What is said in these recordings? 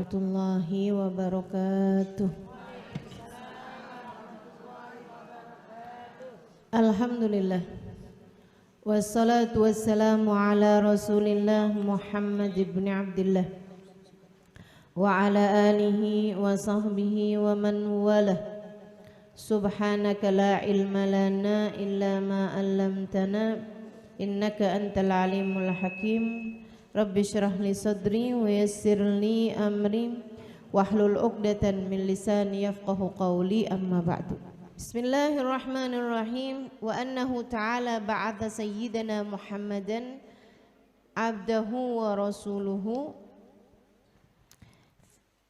warahmatullahi wabarakatuh. Alhamdulillah. Wassalatu wassalamu ala Rasulillah Muhammad ibn Abdullah wa ala alihi wa sahbihi wa man walah. Subhanaka la ilma lana illa ma 'allamtana innaka antal alimul hakim. Rabbi syrah li sadri wa yassir li amri wahlul 'uqdatan min lisani yafqahu qawli, amma ba'du. Bismillahirrahmanirrahim. Wa annahu ta'ala ba'atha sayyidana Muhammadan abdahu wa rasuluhu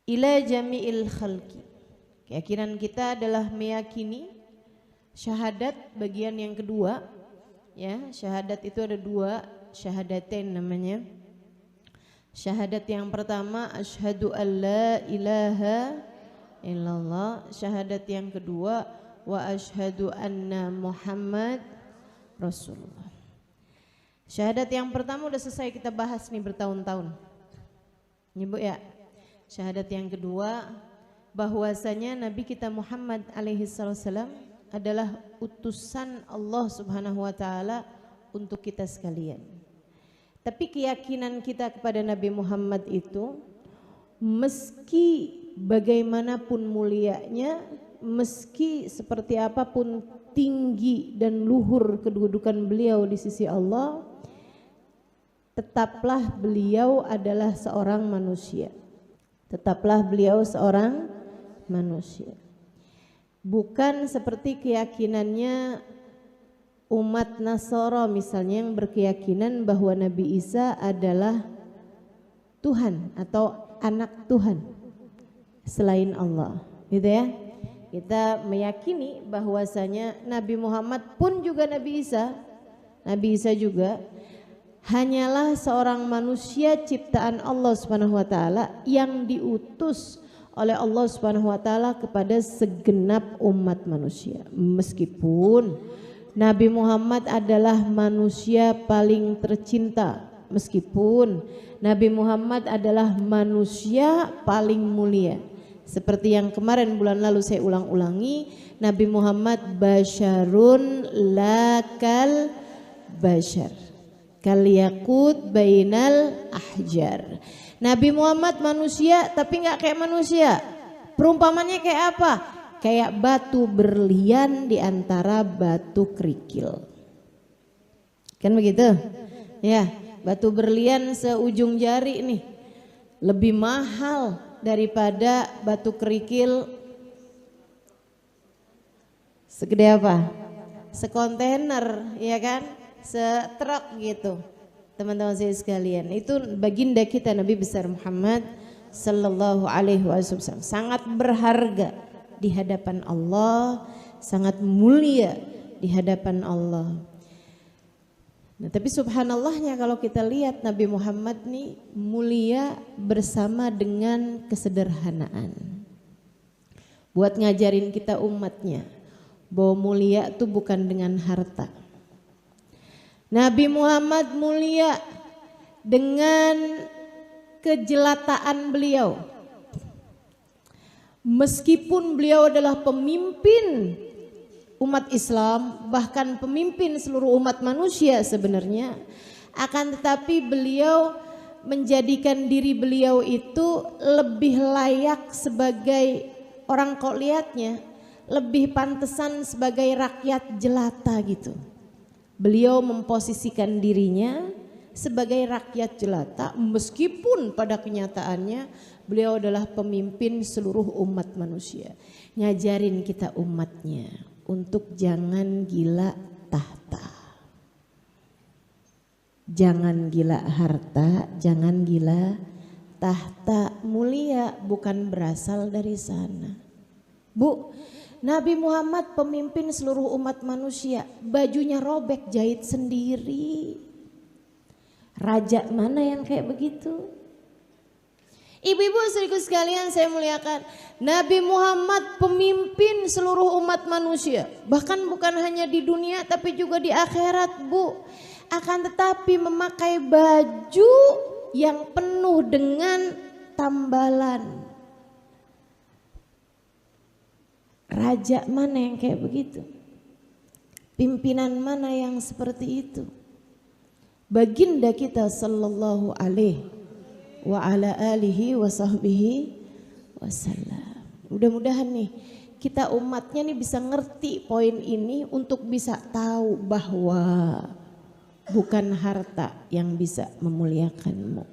ila jami'il khalqi. Keyakinan kita adalah meyakini syahadat bagian yang kedua, ya. Syahadat itu ada dua, syahadatain namanya. Syahadat yang pertama asyhadu alla ilaha illallah. Syahadat yang kedua wa asyhadu anna Muhammad Rasulullah. Syahadat yang pertama udah selesai kita bahas nih bertahun-tahun. Nyebut ya. Syahadat yang kedua bahwasanya Nabi kita Muhammad alaihi salam adalah utusan Allah Subhanahu wa taala untuk kita sekalian. Tapi keyakinan kita kepada Nabi Muhammad itu meski bagaimanapun mulianya, meski seperti apapun tinggi dan luhur kedudukan beliau di sisi Allah, tetaplah beliau adalah seorang manusia. Tetaplah beliau seorang manusia. Bukan seperti keyakinannya umat Nasara misalnya yang berkeyakinan bahwa Nabi Isa adalah Tuhan atau anak Tuhan selain Allah, gitu ya. Kita meyakini bahwasanya Nabi Muhammad pun juga Nabi Isa juga hanyalah seorang manusia ciptaan Allah Subhanahu wa taala yang diutus oleh Allah Subhanahu wa taala kepada segenap umat manusia. Meskipun Nabi Muhammad adalah manusia paling tercinta, meskipun Nabi Muhammad adalah manusia paling mulia. Seperti yang kemarin bulan lalu saya ulang-ulangi, Nabi Muhammad basyarun lakal basyar, kal yaqut bainal ahjar. Nabi Muhammad manusia tapi nggak kayak manusia. Perumpamannya kayak apa? Kayak batu berlian di antara batu kerikil. Kan begitu? Ya, batu berlian seujung jari nih lebih mahal daripada batu kerikil segede apa? Sekontainer, ya kan? Setruk gitu. Teman-teman saya sekalian, itu baginda kita Nabi besar Muhammad sallallahu alaihi wasallam sangat berharga di hadapan Allah, sangat mulia di hadapan Allah. Nah, tapi subhanallahnya kalau kita lihat Nabi Muhammad nih mulia bersama dengan kesederhanaan. Buat ngajarin kita umatnya bahwa mulia itu bukan dengan harta. Nabi Muhammad mulia dengan kejelataan beliau. Meskipun beliau adalah pemimpin umat Islam, bahkan pemimpin seluruh umat manusia sebenarnya, akan tetapi beliau menjadikan diri beliau itu lebih layak sebagai orang kok lihatnya, lebih pantesan sebagai rakyat jelata gitu. Beliau memposisikan dirinya sebagai rakyat jelata meskipun pada kenyataannya beliau adalah pemimpin seluruh umat manusia. Ngajarin kita umatnya untuk jangan gila tahta. Jangan gila harta, jangan gila tahta. Mulia bukan berasal dari sana. Bu, Nabi Muhammad pemimpin seluruh umat manusia, bajunya robek jahit sendiri. Raja mana yang kayak begitu? Ibu-ibu saudaraku sekalian saya muliakan, Nabi Muhammad pemimpin seluruh umat manusia, bahkan bukan hanya di dunia tapi juga di akhirat, Bu. Akan tetapi memakai baju yang penuh dengan tambalan. Raja mana yang kayak begitu? Pimpinan mana yang seperti itu? Baginda kita sallallahu alaihi wa ala alihi wa sahbihi wasallam. Mudah-mudahan nih kita umatnya nih bisa ngerti poin ini untuk bisa tahu bahwa bukan harta yang bisa memuliakanmu.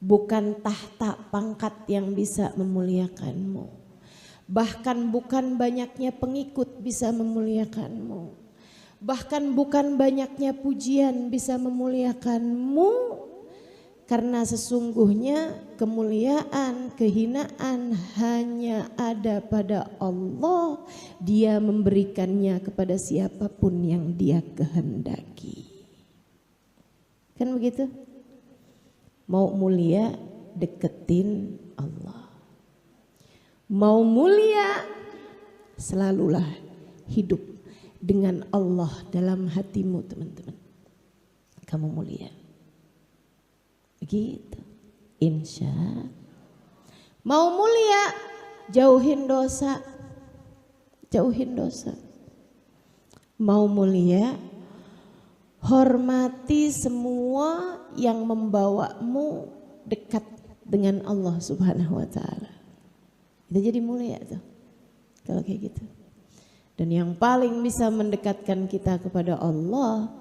Bukan tahta pangkat yang bisa memuliakanmu. Bahkan bukan banyaknya pengikut bisa memuliakanmu. Bahkan bukan banyaknya pujian bisa memuliakanmu. Karena sesungguhnya kemuliaan, kehinaan hanya ada pada Allah. Dia memberikannya kepada siapapun yang Dia kehendaki. Kan begitu? Mau mulia, deketin Allah. Mau mulia, selalulah hidup dengan Allah dalam hatimu, teman-teman. Kamu mulia. Begitu. Insya. Mau mulia, jauhin dosa. Jauhin dosa. Mau mulia, hormati semua yang membawamu dekat dengan Allah Subhanahu wa taala. Kita jadi mulia tuh kalau kayak gitu. Dan yang paling bisa mendekatkan kita kepada Allah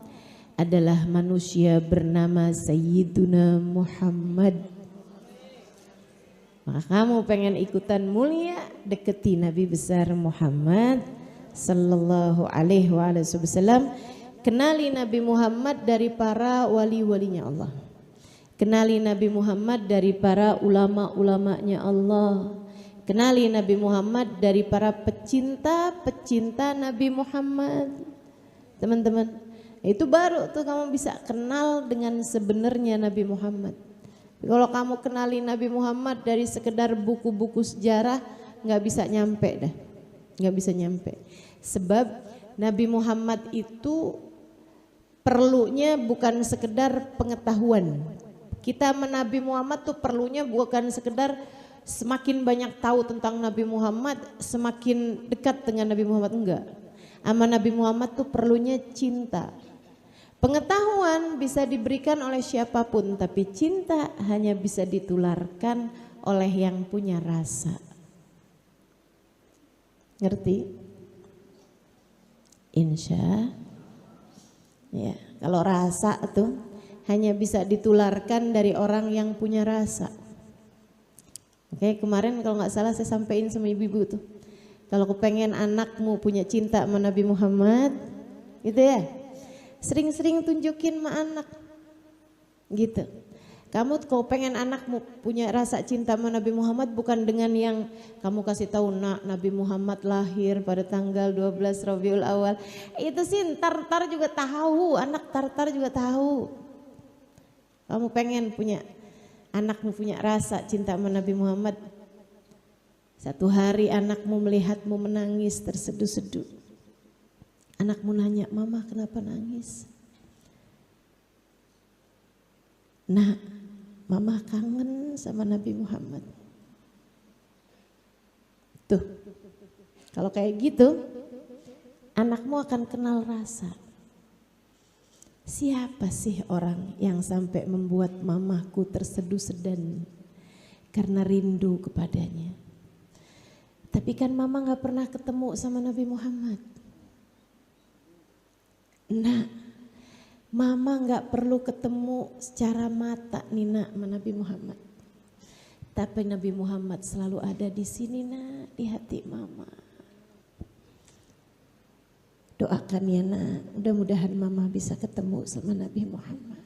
adalah manusia bernama Sayyiduna Muhammad. Maka kamu pengen ikutan mulia, deketi Nabi besar Muhammad sallallahu alaihi wasallam. Kenali Nabi Muhammad dari para wali-walinya Allah. Kenali Nabi Muhammad dari para ulama-ulamanya Allah. Kenali Nabi Muhammad dari para pecinta Nabi Muhammad. Teman-teman, itu baru tuh kamu bisa kenal dengan sebenarnya Nabi Muhammad. Kalau kamu kenali Nabi Muhammad dari sekedar buku-buku sejarah, nggak bisa nyampe dah, nggak bisa nyampe. Sebab Nabi Muhammad itu perlunya bukan sekedar pengetahuan. Kita Nabi Muhammad tuh perlunya bukan sekedar semakin banyak tahu tentang Nabi Muhammad, semakin dekat dengan Nabi Muhammad, enggak. Ama Nabi Muhammad tuh perlunya cinta. Pengetahuan bisa diberikan oleh siapapun, tapi cinta hanya bisa ditularkan oleh yang punya rasa. Ngerti? Insya. Ya, kalau rasa tuh hanya bisa ditularkan dari orang yang punya rasa. Oke, kemarin kalau nggak salah saya sampaikan sama ibu-ibu tuh, kalau kepengen anakmu punya cinta sama Nabi Muhammad, gitu ya, sering-sering tunjukin sama anak, gitu. Kamu kalau pengen anakmu punya rasa cinta sama Nabi Muhammad bukan dengan yang kamu kasih tahu, nak Nabi Muhammad lahir pada tanggal 12 Rabiul Awal. Itu sih ntar juga tahu, anak ntar juga tahu. Kamu pengen punya anakmu punya rasa cinta sama Nabi Muhammad. Satu hari anakmu melihatmu menangis terseduh-seduh. Anakmu nanya, mama kenapa nangis? Nah, mama kangen sama Nabi Muhammad. Tuh, kalau kayak gitu, anakmu akan kenal rasa. Siapa sih orang yang sampai membuat mamaku terseduh-sedan karena rindu kepadanya? Tapi kan mama gak pernah ketemu sama Nabi Muhammad. Nah, mama gak perlu ketemu secara mata Nina sama Nabi Muhammad. Tapi Nabi Muhammad selalu ada di sini, nak, di hati mama. Doakan ya nak, mudah-mudahan mama bisa ketemu sama Nabi Muhammad.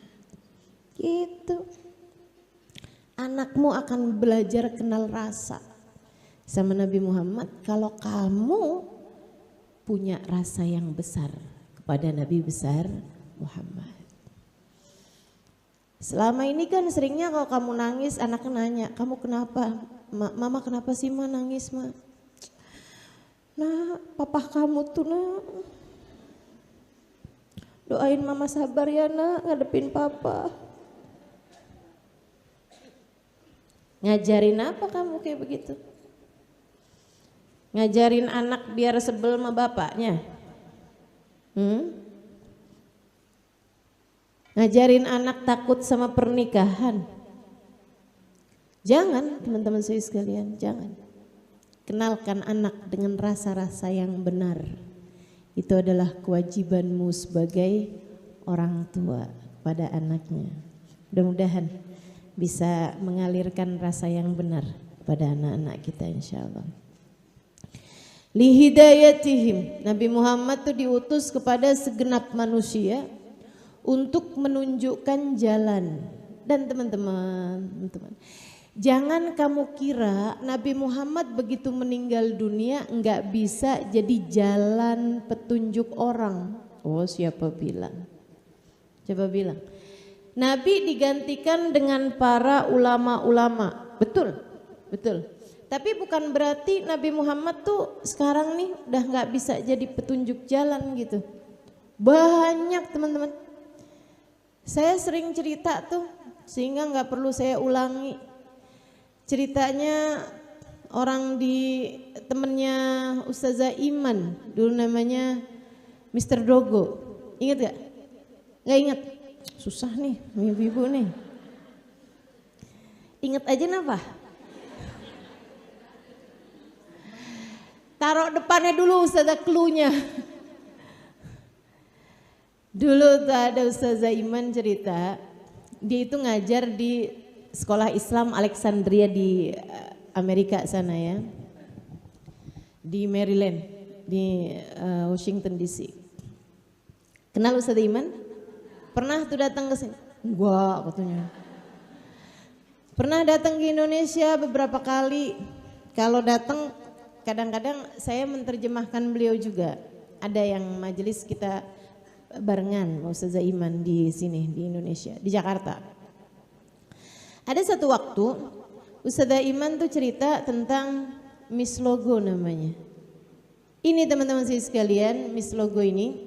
Gitu. Anakmu akan belajar kenal rasa sama Nabi Muhammad kalau kamu punya rasa yang besar kepada Nabi besar Muhammad. Selama ini kan seringnya kalau kamu nangis anaknya nanya, kamu kenapa? Mama kenapa sih ma nangis ma? Nah, papa kamu tuh nak. Doain mama sabar ya nak, ngadepin papa. Ngajarin apa kamu kayak begitu? Ngajarin anak biar sebel sama bapaknya? Ngajarin anak takut sama pernikahan? Jangan teman-teman saya sekalian, jangan. Kenalkan anak dengan rasa-rasa yang benar. Itu adalah kewajibanmu sebagai orang tua pada anaknya. Mudah-mudahan bisa mengalirkan rasa yang benar pada anak-anak kita insyaallah. Lihidayatihim, Nabi Muhammad itu diutus kepada segenap manusia untuk menunjukkan jalan. Dan teman-teman, jangan kamu kira Nabi Muhammad begitu meninggal dunia enggak bisa jadi jalan petunjuk orang. Oh, siapa bilang? Coba bilang. Nabi digantikan dengan para ulama-ulama. Betul, betul. Tapi bukan berarti Nabi Muhammad tuh sekarang nih udah nggak bisa jadi petunjuk jalan gitu. Banyak teman-teman. Saya sering cerita tuh sehingga nggak perlu saya ulangi. Ceritanya orang di temennya Ustazah Iman, dulu namanya Mr. Dogo. Ingat gak? Nggak ingat? Susah nih, ibu-ibu nih. Ingat aja napa? Taruh depannya dulu Ustazah clue-nya. Dulu tuh ada Ustazah Iman cerita, dia itu ngajar di sekolah Islam Alexandria di Amerika sana ya. Di Maryland, di Washington DC. Kenal Ustazah Iman? Pernah tuh datang ke sini? Enggak katanya. Pernah datang ke Indonesia beberapa kali. Kalau datang kadang-kadang saya menerjemahkan beliau juga. Ada yang majelis kita barengan Ustazah Iman di sini di Indonesia, di Jakarta. Ada satu waktu Ustazah Iman tuh cerita tentang Miss Logo namanya. Ini teman-teman sekalian, Miss Logo ini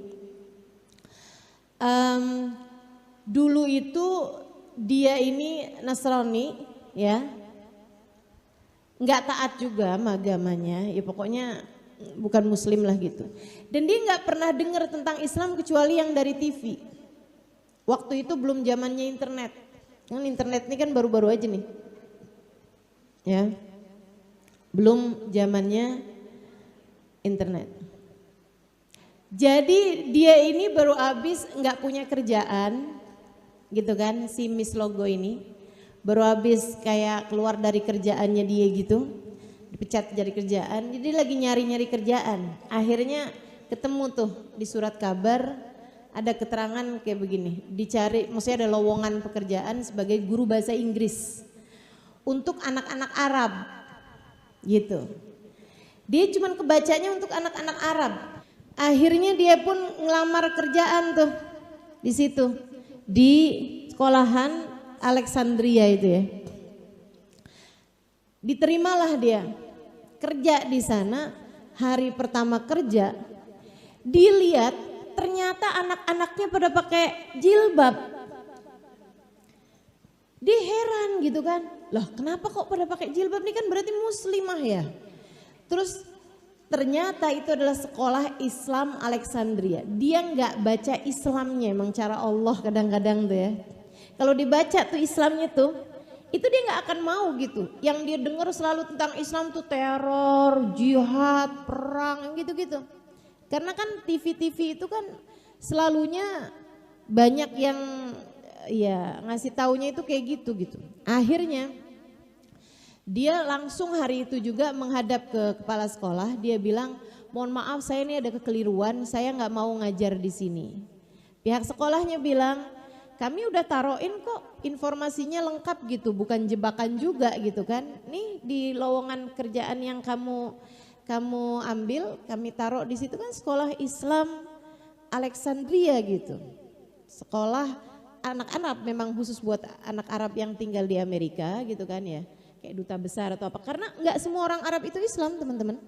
dulu itu dia ini Nasrani ya, nggak taat juga sama agamanya, ya pokoknya bukan muslim lah gitu. Dan dia nggak pernah dengar tentang Islam kecuali yang dari TV. Waktu itu belum zamannya internet. Kan internet ini kan baru-baru aja nih. Ya. Belum zamannya internet. Jadi dia ini baru habis nggak punya kerjaan gitu kan, si Miss Logo ini. Baru habis kayak keluar dari kerjaannya dia gitu. Dipecat dari kerjaan, jadi lagi nyari-nyari kerjaan. Akhirnya ketemu tuh di surat kabar ada keterangan kayak begini, dicari, maksudnya ada lowongan pekerjaan sebagai guru bahasa Inggris untuk anak-anak Arab gitu. Dia cuman kebacanya untuk anak-anak Arab. Akhirnya dia pun ngelamar kerjaan tuh di situ di sekolahan Alexandria itu ya. Diterimalah dia kerja di sana. Hari pertama kerja dilihat ternyata anak-anaknya pada pakai jilbab. Dia heran gitu kan, loh kenapa kok pada pakai jilbab, ini kan berarti muslimah ya. Terus ternyata itu adalah sekolah Islam Alexandria. Dia nggak baca Islamnya, emang cara Allah kadang-kadang tuh ya. Kalau dibaca tuh Islamnya tuh, itu dia nggak akan mau gitu. Yang dia dengar selalu tentang Islam tuh teror, jihad, perang gitu-gitu. Karena kan TV-TV itu kan selalunya banyak yang ya ngasih taunya itu kayak gitu. Akhirnya dia langsung hari itu juga menghadap ke kepala sekolah. Dia bilang, mohon maaf saya ini ada kekeliruan, saya nggak mau ngajar di sini. Pihak sekolahnya bilang, kami udah taruhin kok informasinya lengkap gitu, bukan jebakan juga gitu kan. Nih di lowongan kerjaan yang kamu ambil, kami taruh di situ kan sekolah Islam Alexandria gitu. Sekolah anak Arab, memang khusus buat anak Arab yang tinggal di Amerika gitu kan ya. Kayak duta besar atau apa, karena nggak semua orang Arab itu Islam teman-teman.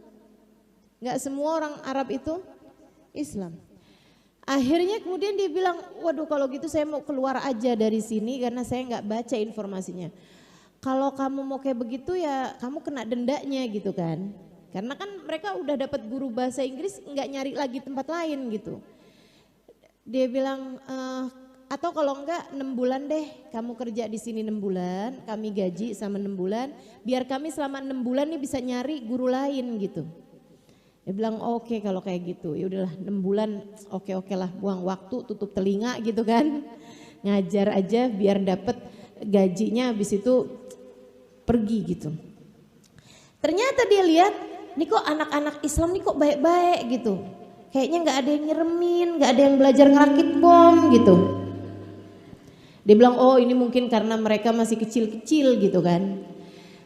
Nggak semua orang Arab itu Islam. Akhirnya kemudian dia bilang, waduh kalau gitu saya mau keluar aja dari sini karena saya nggak baca informasinya. kalau kamu mau kayak begitu ya kamu kena dendanya gitu kan. Karena kan mereka udah dapat guru bahasa Inggris, nggak nyari lagi tempat lain gitu. Dia bilang, atau kalau enggak 6 bulan deh kamu kerja di sini 6 bulan, kami gaji sama 6 bulan, biar kami selama 6 bulan nih bisa nyari guru lain gitu. Dia bilang oke kalau kayak gitu, ya udahlah 6 bulan oke lah, buang waktu, tutup telinga gitu kan. Ngajar aja biar dapat gajinya, habis itu pergi gitu. Ternyata dia lihat, nih kok anak-anak Islam nih kok baik-baik gitu. Kayaknya gak ada yang nyeremin, gak ada yang belajar ngerakit bom gitu. Dia bilang oh ini mungkin karena mereka masih kecil-kecil gitu kan.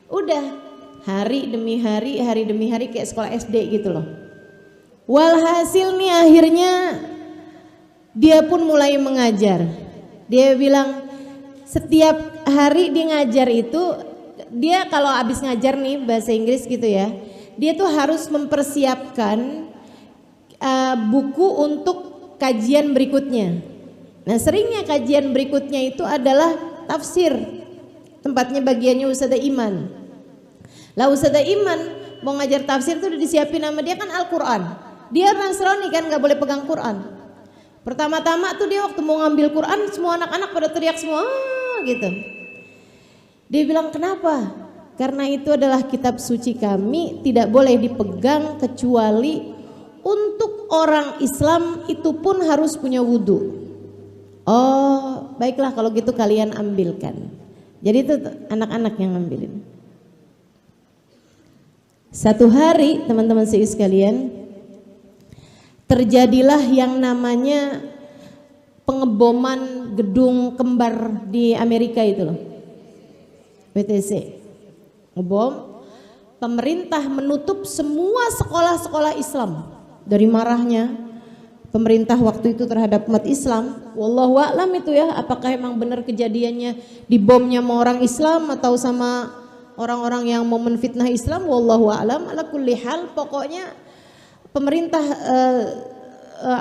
Udah hari demi hari kayak sekolah SD gitu loh. Walhasil nih akhirnya dia pun mulai mengajar. Dia bilang setiap hari dia ngajar itu, dia kalau habis ngajar nih bahasa Inggris gitu ya, dia tuh harus mempersiapkan buku untuk kajian berikutnya. Nah seringnya kajian berikutnya itu adalah tafsir, tempatnya bagiannya Ustadzah Iman. Lah Ustadzah Iman mau ngajar tafsir tuh udah disiapin sama dia kan Al-Quran. Dia Nasrani kan gak boleh pegang Quran. Pertama-tama tuh dia waktu mau ngambil Quran semua anak-anak pada teriak semua gitu. Dia bilang kenapa? Karena itu adalah kitab suci kami, tidak boleh dipegang kecuali untuk orang Islam itu pun harus punya wudhu. Oh baiklah kalau gitu kalian ambilkan. Jadi itu anak-anak yang ngambilin. Satu hari teman-teman sekalian, terjadilah yang namanya pengeboman gedung kembar di Amerika itu loh, WTC. Ngebom, pemerintah menutup semua sekolah-sekolah Islam. Dari marahnya pemerintah waktu itu terhadap umat Islam, wallahu a'lam itu ya, apakah emang benar kejadiannya dibomnya sama orang Islam atau sama orang-orang yang mau menfitnah Islam, wallahu a'lam. Ala kulli hal pokoknya pemerintah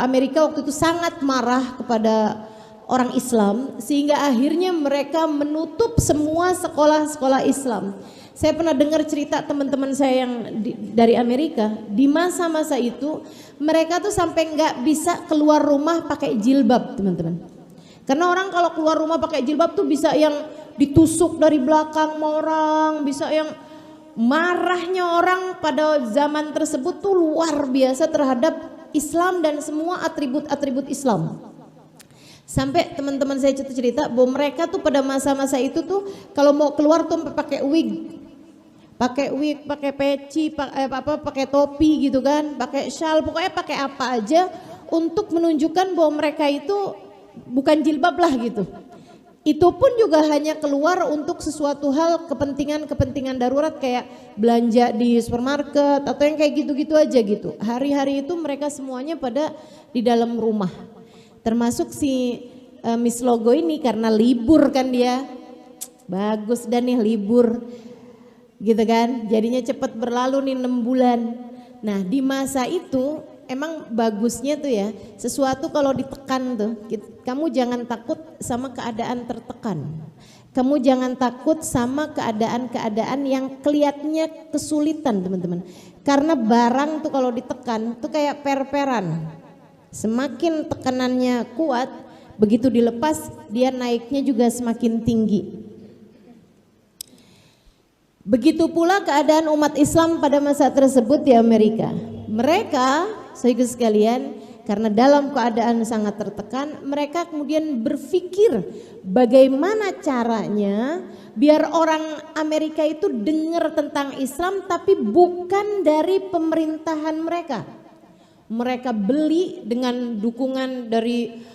Amerika waktu itu sangat marah kepada orang Islam sehingga akhirnya mereka menutup semua sekolah-sekolah Islam. Saya pernah dengar cerita teman-teman saya yang dari Amerika, di masa-masa itu mereka tuh sampai nggak bisa keluar rumah pakai jilbab teman-teman. Karena orang kalau keluar rumah pakai jilbab tuh bisa yang ditusuk dari belakang orang, bisa yang marahnya orang pada zaman tersebut tuh luar biasa terhadap Islam dan semua atribut-atribut Islam. Sampai teman-teman saya cerita bahwa mereka tuh pada masa-masa itu tuh kalau mau keluar tuh pakai wig, pakai peci, pakai topi gitu kan, pakai shawl, pokoknya pakai apa aja untuk menunjukkan bahwa mereka itu bukan jilbab lah gitu. Itu pun juga hanya keluar untuk sesuatu hal kepentingan darurat kayak belanja di supermarket atau yang kayak gitu-gitu aja gitu. Hari-hari itu mereka semuanya pada di dalam rumah. Termasuk si Miss Logo ini karena libur kan dia. Bagus dan nih libur. Gitu kan, jadinya cepat berlalu nih 6 bulan. Nah di masa itu emang bagusnya tuh ya, sesuatu kalau ditekan tuh, kamu jangan takut sama keadaan tertekan. Kamu jangan takut sama keadaan-keadaan yang kelihatannya kesulitan teman-teman. Karena barang tuh kalau ditekan tuh kayak per-peran. Semakin tekanannya kuat, begitu dilepas dia naiknya juga semakin tinggi. Begitu pula keadaan umat Islam pada masa tersebut di Amerika. Mereka, saudara sekalian, karena dalam keadaan sangat tertekan, mereka kemudian berpikir bagaimana caranya biar orang Amerika itu dengar tentang Islam tapi bukan dari pemerintahan mereka. Mereka beli dengan dukungan dari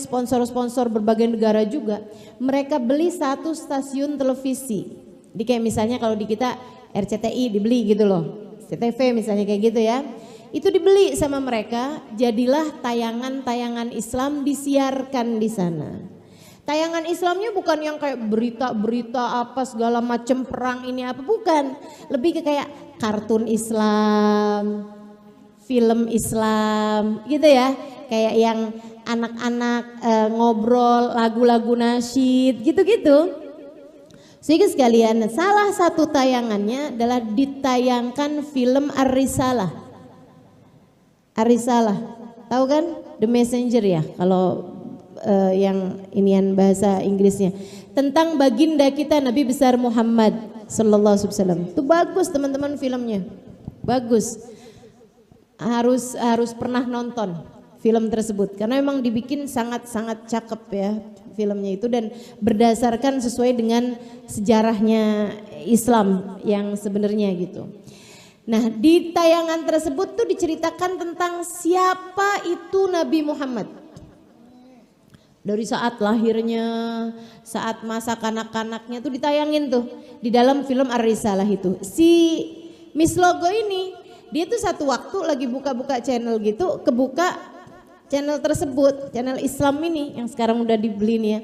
sponsor-sponsor berbagai negara juga. Mereka beli satu stasiun televisi. Jadi kayak misalnya kalau di kita RCTI dibeli gitu loh, CTV misalnya kayak gitu ya. Itu dibeli sama mereka, jadilah tayangan-tayangan Islam disiarkan di sana. Tayangan Islamnya bukan yang kayak berita-berita apa segala macam perang ini apa, bukan. Lebih ke kayak kartun Islam, film Islam gitu ya. Kayak yang anak-anak ngobrol lagu-lagu nasyid gitu-gitu. Sehingga sekalian, salah satu tayangannya adalah ditayangkan film Ar-Risalah. Ar-Risalah, tahu kan? The Messenger ya, kalau yang inian bahasa Inggrisnya. Tentang baginda kita Nabi besar Muhammad sallallahu alaihi wasallam. Itu bagus teman-teman filmnya. Bagus. Harus pernah nonton film tersebut karena memang dibikin sangat-sangat cakep ya filmnya itu, dan berdasarkan sesuai dengan sejarahnya Islam yang sebenarnya gitu. Nah, di tayangan tersebut tuh diceritakan tentang siapa itu Nabi Muhammad. Dari saat lahirnya, saat masa kanak-kanaknya tuh ditayangin tuh di dalam film Ar-Risalah itu. Si Miss Logo ini, dia tuh satu waktu lagi buka-buka channel gitu, kebuka channel tersebut, channel Islam ini yang sekarang udah dibeli nih ya.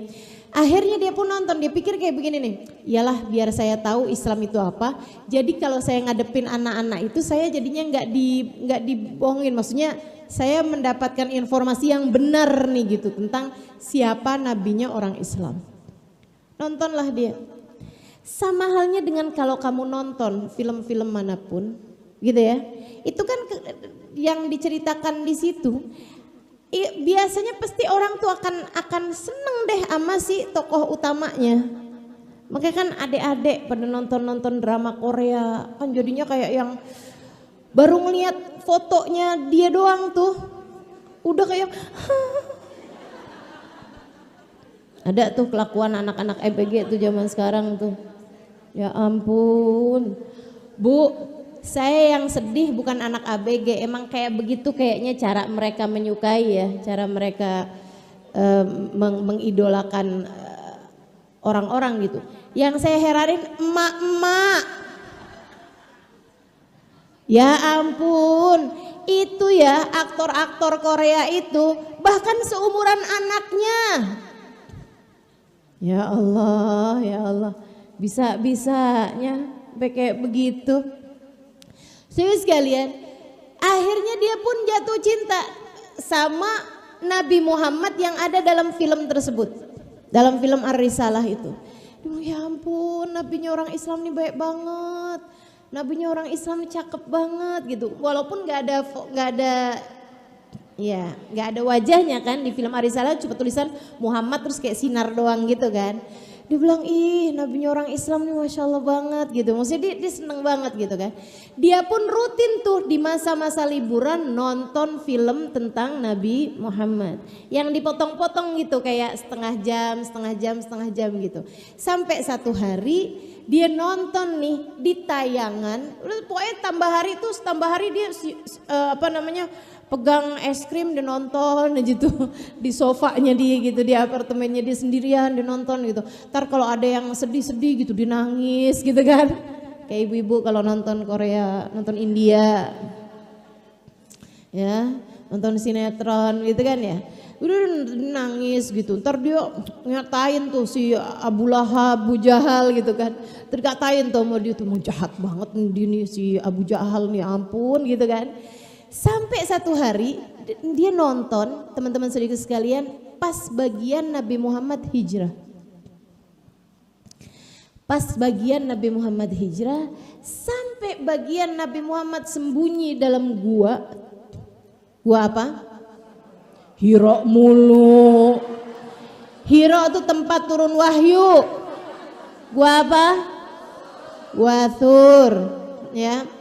Akhirnya dia pun nonton, dia pikir kayak begini nih, iyalah biar saya tahu Islam itu apa. Jadi kalau saya ngadepin anak-anak itu saya jadinya nggak dibohongin, maksudnya saya mendapatkan informasi yang benar nih gitu tentang siapa nabinya orang Islam. Nontonlah dia. Sama halnya dengan kalau kamu nonton film-film manapun, gitu ya. Itu kan yang diceritakan di situ. Biasanya pasti orang tuh akan seneng deh sama si tokoh utamanya. Makanya kan adik-adik pada nonton drama Korea kan jadinya kayak yang baru ngeliat fotonya dia doang tuh udah kayak ada tuh kelakuan anak-anak EBG tuh zaman sekarang tuh. Ya ampun. Bu, saya yang sedih bukan anak ABG, emang kayak begitu kayaknya cara mereka menyukai ya, cara mereka mengidolakan orang-orang gitu. Yang saya heranin emak-emak. Ya ampun, itu ya aktor-aktor Korea itu bahkan seumuran anaknya. Ya Allah, bisa-bisanya kayak begitu. Saudara sekalian, akhirnya dia pun jatuh cinta sama Nabi Muhammad yang ada dalam film tersebut. Dalam film Ar-Risalah itu. Ya ampun, nabinya orang Islam nih baik banget. Nabinya orang Islam nih cakep banget gitu. Walaupun nggak ada wajahnya kan di film Ar-Risalah, cuma tulisan Muhammad terus kayak sinar doang gitu kan. Dia bilang, ih nabinya orang Islam nih Masya Allah banget gitu. Maksudnya dia seneng banget gitu kan. Dia pun rutin tuh di masa-masa liburan nonton film tentang Nabi Muhammad. Yang dipotong-potong gitu kayak setengah jam gitu. Sampai satu hari dia nonton nih di tayangan. Pokoknya tambah hari dia pegang es krim dia nonton gitu di sofanya dia gitu, di apartemennya dia sendirian dia nonton gitu. Ntar kalau ada yang sedih-sedih gitu dia nangis gitu kan, kayak ibu-ibu kalau nonton Korea, nonton India ya, nonton sinetron gitu kan ya, udah nangis gitu. Ntar dia ngatain tuh si Abu Lahab, Abu Jahal gitu kan, terkatain tuh sama dia tuh mau jahat banget nih si Abu Jahal nih, ampun gitu kan. Sampai satu hari dia nonton, teman-teman saudara sekalian, pas bagian Nabi Muhammad hijrah. Pas bagian Nabi Muhammad hijrah, sampai bagian Nabi Muhammad sembunyi dalam gua. Gua apa? Hira mulu. Hira itu tempat turun wahyu. Gua apa? Gua Thur, ya.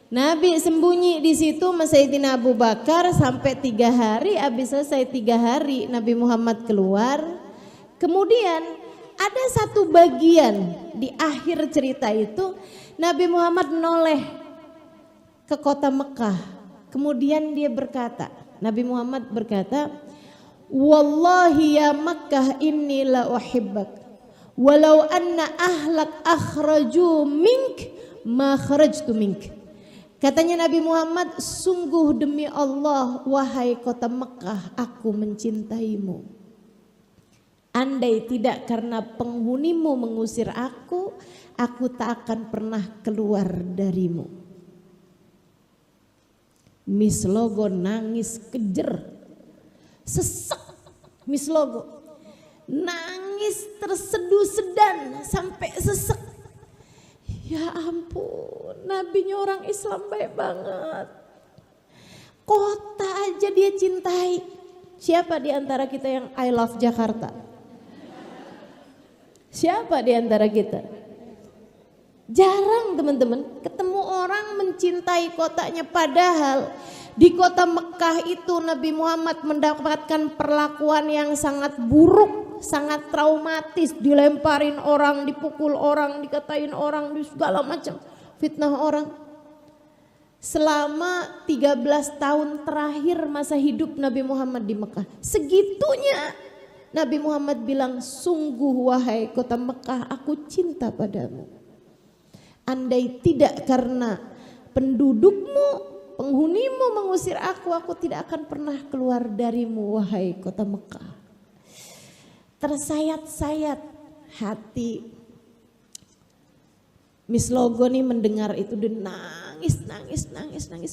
Nabi sembunyi di situ sama Sayyidina Abu Bakar sampai 3 hari. Habis selesai 3 hari Nabi Muhammad keluar. Kemudian ada satu bagian di akhir cerita itu Nabi Muhammad noleh ke kota Mekah. Kemudian dia berkata, Nabi Muhammad berkata, wallahi ya Makkah inni la uhibbak walau anna ahlak akhraju mink ma kharajtu mink. Katanya Nabi Muhammad, sungguh demi Allah wahai kota Mekah aku mencintaimu. Andai tidak karena penghunimu mengusir aku tak akan pernah keluar darimu. Miss Logo nangis kejer, sesek Miss Logo. nangis terseduh-sedan sampai sesek. Ya ampun, nabinya orang Islam baik banget. Kota aja dia cintai. Siapa di antara kita yang I love Jakarta? Siapa di antara kita? Jarang teman-teman ketemu orang mencintai kotanya, padahal di kota Mekah itu Nabi Muhammad mendapatkan perlakuan yang sangat buruk, sangat traumatis, dilemparin orang, dipukul orang, dikatain orang, segala macam fitnah orang. Selama 13 tahun terakhir masa hidup Nabi Muhammad di Mekah, segitunya Nabi Muhammad bilang, sungguh wahai kota Mekah, aku cinta padamu. Andai tidak karena pendudukmu, penghunimu mengusir aku tidak akan pernah keluar darimu wahai kota Mekah. Tersayat-sayat hati Miss Logo nih mendengar itu, dia nangis.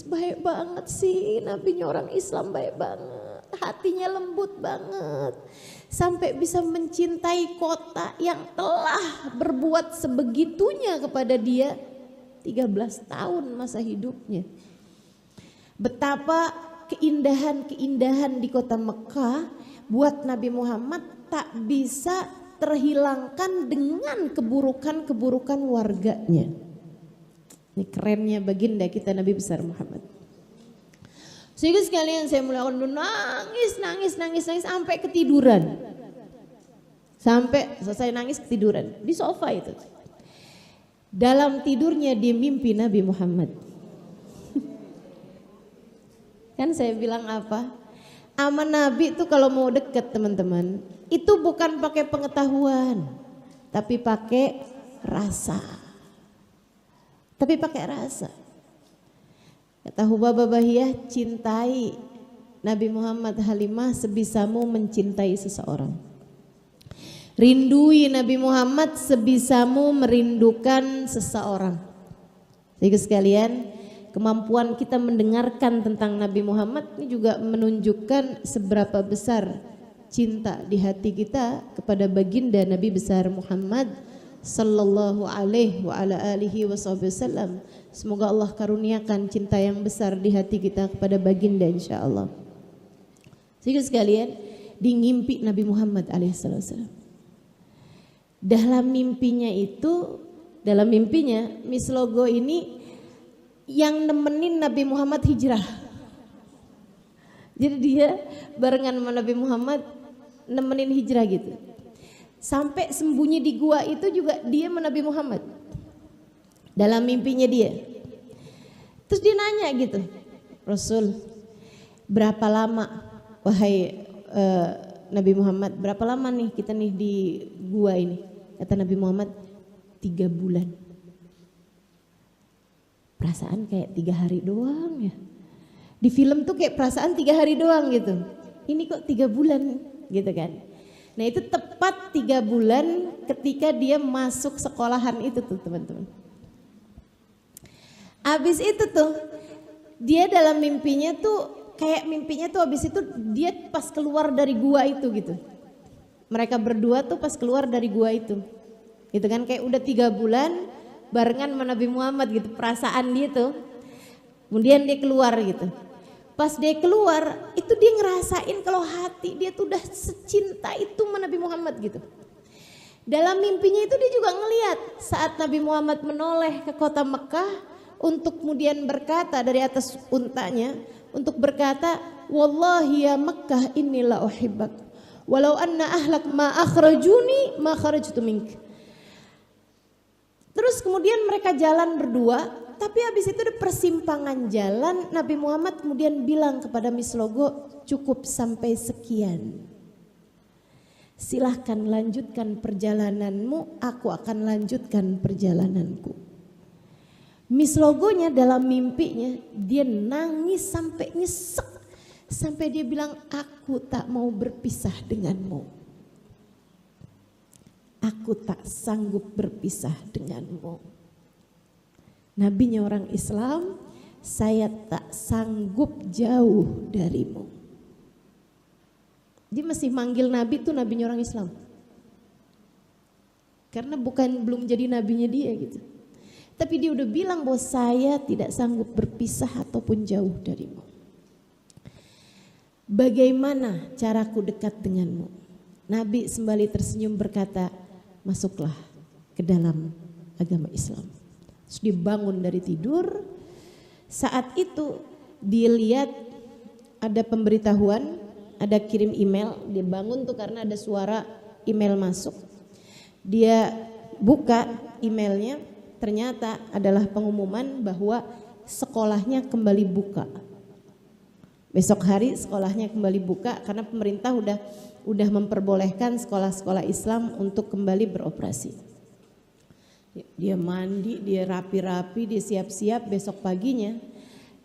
Baik banget sih, nabinya orang Islam baik banget, hatinya lembut banget. Sampai bisa mencintai kota yang telah berbuat sebegitunya kepada dia 13 tahun masa hidupnya. Betapa keindahan-keindahan di kota Mekah buat Nabi Muhammad tak bisa terhilangkan dengan keburukan-keburukan warganya. Ini kerennya baginda kita Nabi besar Muhammad. Sehingga sekalian saya mulai nangis sampai ketiduran. Sampai selesai nangis ketiduran di sofa itu. Dalam tidurnya dia mimpi Nabi Muhammad. Kan saya bilang apa? Sama Nabi itu kalau mau deket teman-teman, itu bukan pakai pengetahuan, tapi pakai rasa. Kata Hubabah Bahiyah, cintai Nabi Muhammad Halimah sebisamu mencintai seseorang. Rindui Nabi Muhammad sebisamu merindukan seseorang. Jadi sekalian, kemampuan kita mendengarkan tentang Nabi Muhammad ini juga menunjukkan seberapa besar cinta di hati kita kepada baginda Nabi besar Muhammad sallallahu alaihi wa ala alihi wasallam. Semoga Allah karuniakan cinta yang besar di hati kita kepada baginda insyaallah. Sehingga sekalian, di ngimpi Nabi Muhammad alaihissalam. Dalam mimpinya Miss Logo ini yang nemenin Nabi Muhammad hijrah. Jadi dia barengan sama Nabi Muhammad nemenin hijrah gitu. Sampai sembunyi di gua itu juga dia sama Nabi Muhammad. Dalam mimpinya dia. Terus dia nanya gitu, Rasul, berapa lama wahai Nabi Muhammad, berapa lama nih kita nih di gua ini? Kata Nabi Muhammad, 3 bulan. Perasaan kayak 3 hari doang ya. Di film tuh kayak perasaan 3 hari doang gitu. Ini kok 3 bulan gitu kan. Nah itu tepat 3 bulan ketika dia masuk sekolahan itu tuh teman-teman. Abis itu tuh dia dalam mimpinya tuh kayak mimpinya tuh abis itu dia pas keluar dari gua itu gitu. Mereka berdua tuh pas keluar dari gua itu. Gitu kan, kayak udah 3 bulan barengan sama Nabi Muhammad gitu, perasaan dia tuh. Kemudian dia keluar gitu. Pas dia keluar itu dia ngerasain kalau hati dia tuh udah secinta itu sama Nabi Muhammad gitu. Dalam mimpinya itu dia juga ngelihat saat Nabi Muhammad menoleh ke kota Mekah untuk kemudian berkata dari atas untanya, untuk berkata, wallahi ya Mekah inilah uhibbak walau anna ahlak ma akhrajuni ma kharajtu mink. Terus kemudian mereka jalan berdua, tapi habis itu di persimpangan jalan Nabi Muhammad kemudian bilang kepada Miss Logo, cukup sampai sekian. Silahkan lanjutkan perjalananmu, aku akan lanjutkan perjalananku. Miss Logonya dalam mimpinya dia nangis sampai nyesek, sampai dia bilang, aku tak mau berpisah denganmu. Aku tak sanggup berpisah denganmu. Nabinya orang Islam, saya tak sanggup jauh darimu. Dia masih manggil Nabi itu nabinya orang Islam. Karena belum jadi nabinya dia gitu. Tapi dia udah bilang bahwa saya tidak sanggup berpisah ataupun jauh darimu. Bagaimana caraku dekat denganmu? Nabi sembali tersenyum berkata, masuklah ke dalam agama Islam. Terus dia bangun dari tidur. Saat itu dia lihat ada pemberitahuan, ada kirim email. Dia bangun tuh karena ada suara email masuk. Dia buka emailnya, ternyata adalah pengumuman bahwa sekolahnya kembali buka. Besok hari sekolahnya kembali buka karena pemerintah udah memperbolehkan sekolah-sekolah Islam untuk kembali beroperasi. Dia mandi, dia rapi-rapi, dia siap-siap, besok paginya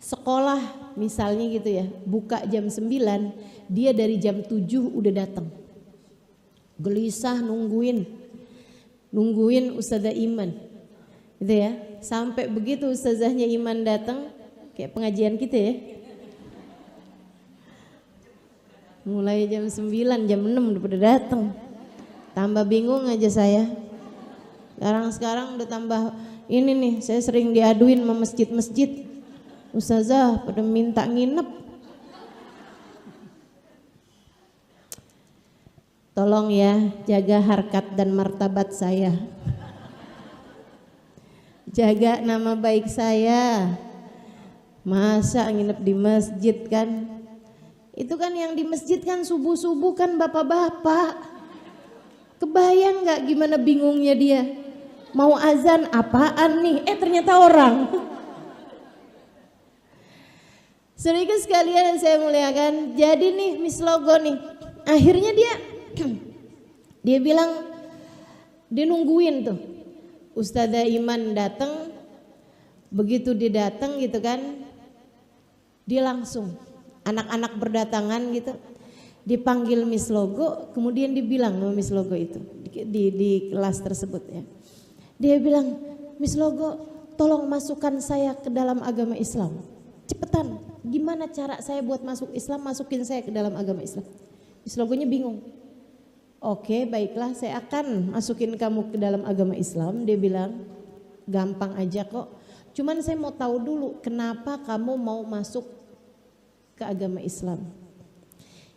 sekolah misalnya gitu ya, buka jam 9, dia dari jam 7 udah datang. Gelisah nungguin Ustazah Iman. Gitu ya. Sampai begitu Ustazahnya Iman datang, kayak pengajian kita ya. Mulai jam 9, jam 6 udah datang. Tambah bingung aja saya. Sekarang udah tambah ini nih, saya sering diaduin sama masjid-masjid. Ustazah pada minta nginep. Tolong ya, jaga harkat dan martabat saya. Jaga nama baik saya. Masa nginep di masjid kan? Itu kan yang di masjid kan subuh-subuh kan bapak-bapak. Kebayang gak gimana bingungnya dia? Mau azan apaan nih? Ternyata orang. Saudara sekalian saya muliakan. Jadi nih Miss Logo nih. Akhirnya dia bilang, dia nungguin tuh Ustazah Iman datang. Begitu dia datang gitu kan, dia langsung anak-anak berdatangan gitu, dipanggil Miss Logo, kemudian dibilang sama Miss Logo itu di kelas tersebut ya. Dia bilang, Miss Logo tolong masukkan saya ke dalam agama Islam. Cepetan, gimana cara saya buat masuk Islam, masukin saya ke dalam agama Islam. Miss Logonya bingung. Oke, baiklah, saya akan masukin kamu ke dalam agama Islam. Dia bilang, gampang aja kok. Cuman saya mau tahu dulu kenapa kamu mau masuk ke agama Islam.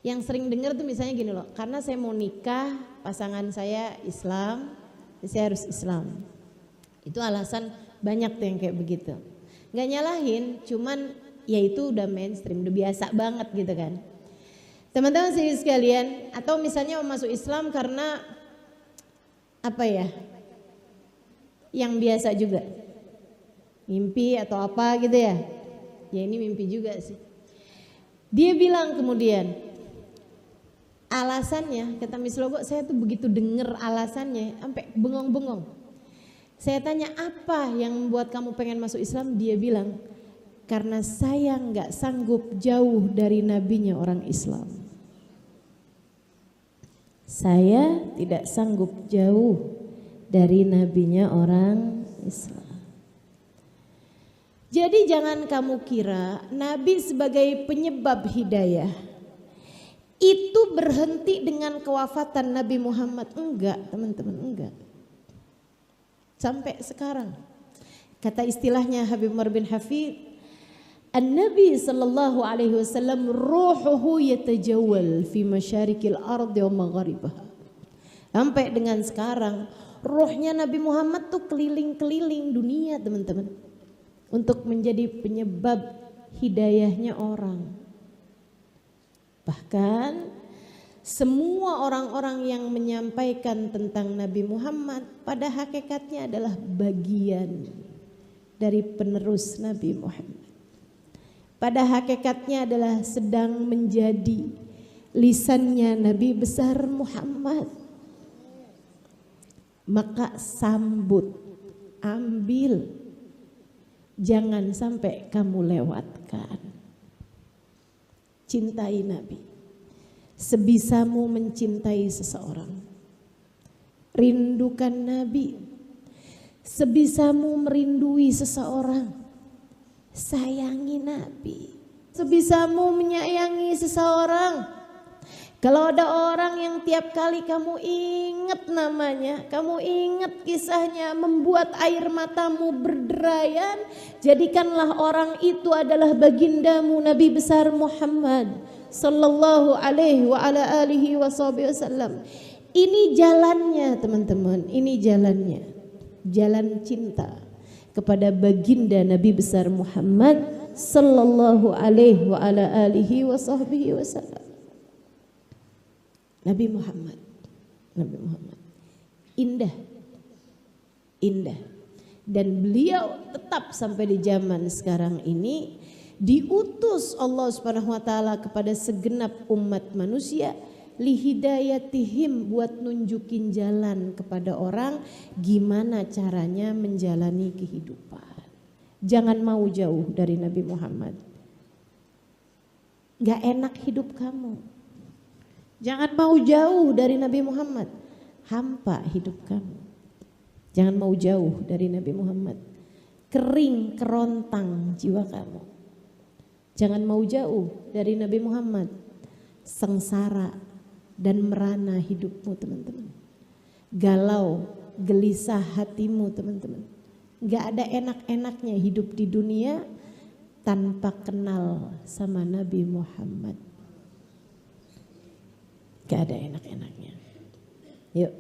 Yang sering dengar tuh misalnya gini loh, karena saya mau nikah, pasangan saya Islam, saya harus Islam. Itu alasan banyak tuh yang kayak begitu. Gak nyalahin, cuman ya itu udah mainstream, udah biasa banget gitu kan. Teman-teman sekalian, atau misalnya mau masuk Islam karena apa ya, yang biasa juga, mimpi atau apa gitu ya. Ya ini mimpi juga sih. Dia bilang kemudian, alasannya, kata Miss Logo, saya tuh begitu denger alasannya, sampai bengong-bengong. Saya tanya, apa yang membuat kamu pengen masuk Islam? Dia bilang, karena saya nggak sanggup jauh dari nabinya orang Islam. Saya tidak sanggup jauh dari nabinya orang Islam. Jadi jangan kamu kira Nabi sebagai penyebab hidayah itu berhenti dengan kewafatan Nabi Muhammad. Enggak teman-teman, enggak. Sampai sekarang. Kata istilahnya Habib Umar bin Hafid, An-Nabi sallallahu alaihi wasallam ruhuhu yatajawwal fi masyarikil ardi wa magharibaha. Sampai dengan sekarang ruhnya Nabi Muhammad tuh keliling-keliling dunia teman-teman, untuk menjadi penyebab hidayahnya orang. Bahkan semua orang-orang yang menyampaikan tentang Nabi Muhammad pada hakikatnya adalah bagian dari penerus Nabi Muhammad. Pada hakikatnya adalah sedang menjadi lisannya Nabi besar Muhammad. Maka sambut, ambil, jangan sampai kamu lewatkan. Cintai Nabi sebisamu mencintai seseorang. Rindukan Nabi sebisamu merindui seseorang. Sayangi Nabi sebisamu menyayangi seseorang. Kalau ada orang yang tiap kali kamu ingat namanya, kamu ingat kisahnya, membuat air matamu berderayan, jadikanlah orang itu adalah bagindamu Nabi besar Muhammad sallallahu alaihi wa ala alihi wasallam. Ini jalannya teman-teman, ini jalannya. Jalan cinta kepada baginda Nabi besar Muhammad sallallahu alaihi wa ala alihi wasallam. Nabi Muhammad indah, dan beliau tetap sampai di zaman sekarang ini diutus Allah Subhanahu wa taala kepada segenap umat manusia lihidayatihim, buat nunjukin jalan kepada orang gimana caranya menjalani kehidupan. Jangan mau jauh dari Nabi Muhammad. Gak enak hidup kamu. Jangan mau jauh dari Nabi Muhammad, hampa hidup kamu. Jangan mau jauh dari Nabi Muhammad, kering kerontang jiwa kamu. Jangan mau jauh dari Nabi Muhammad, sengsara dan merana hidupmu teman-teman. Galau, gelisah hatimu teman-teman. Gak ada enak-enaknya hidup di dunia tanpa kenal sama Nabi Muhammad. Gak ada enak-enaknya. Yuk,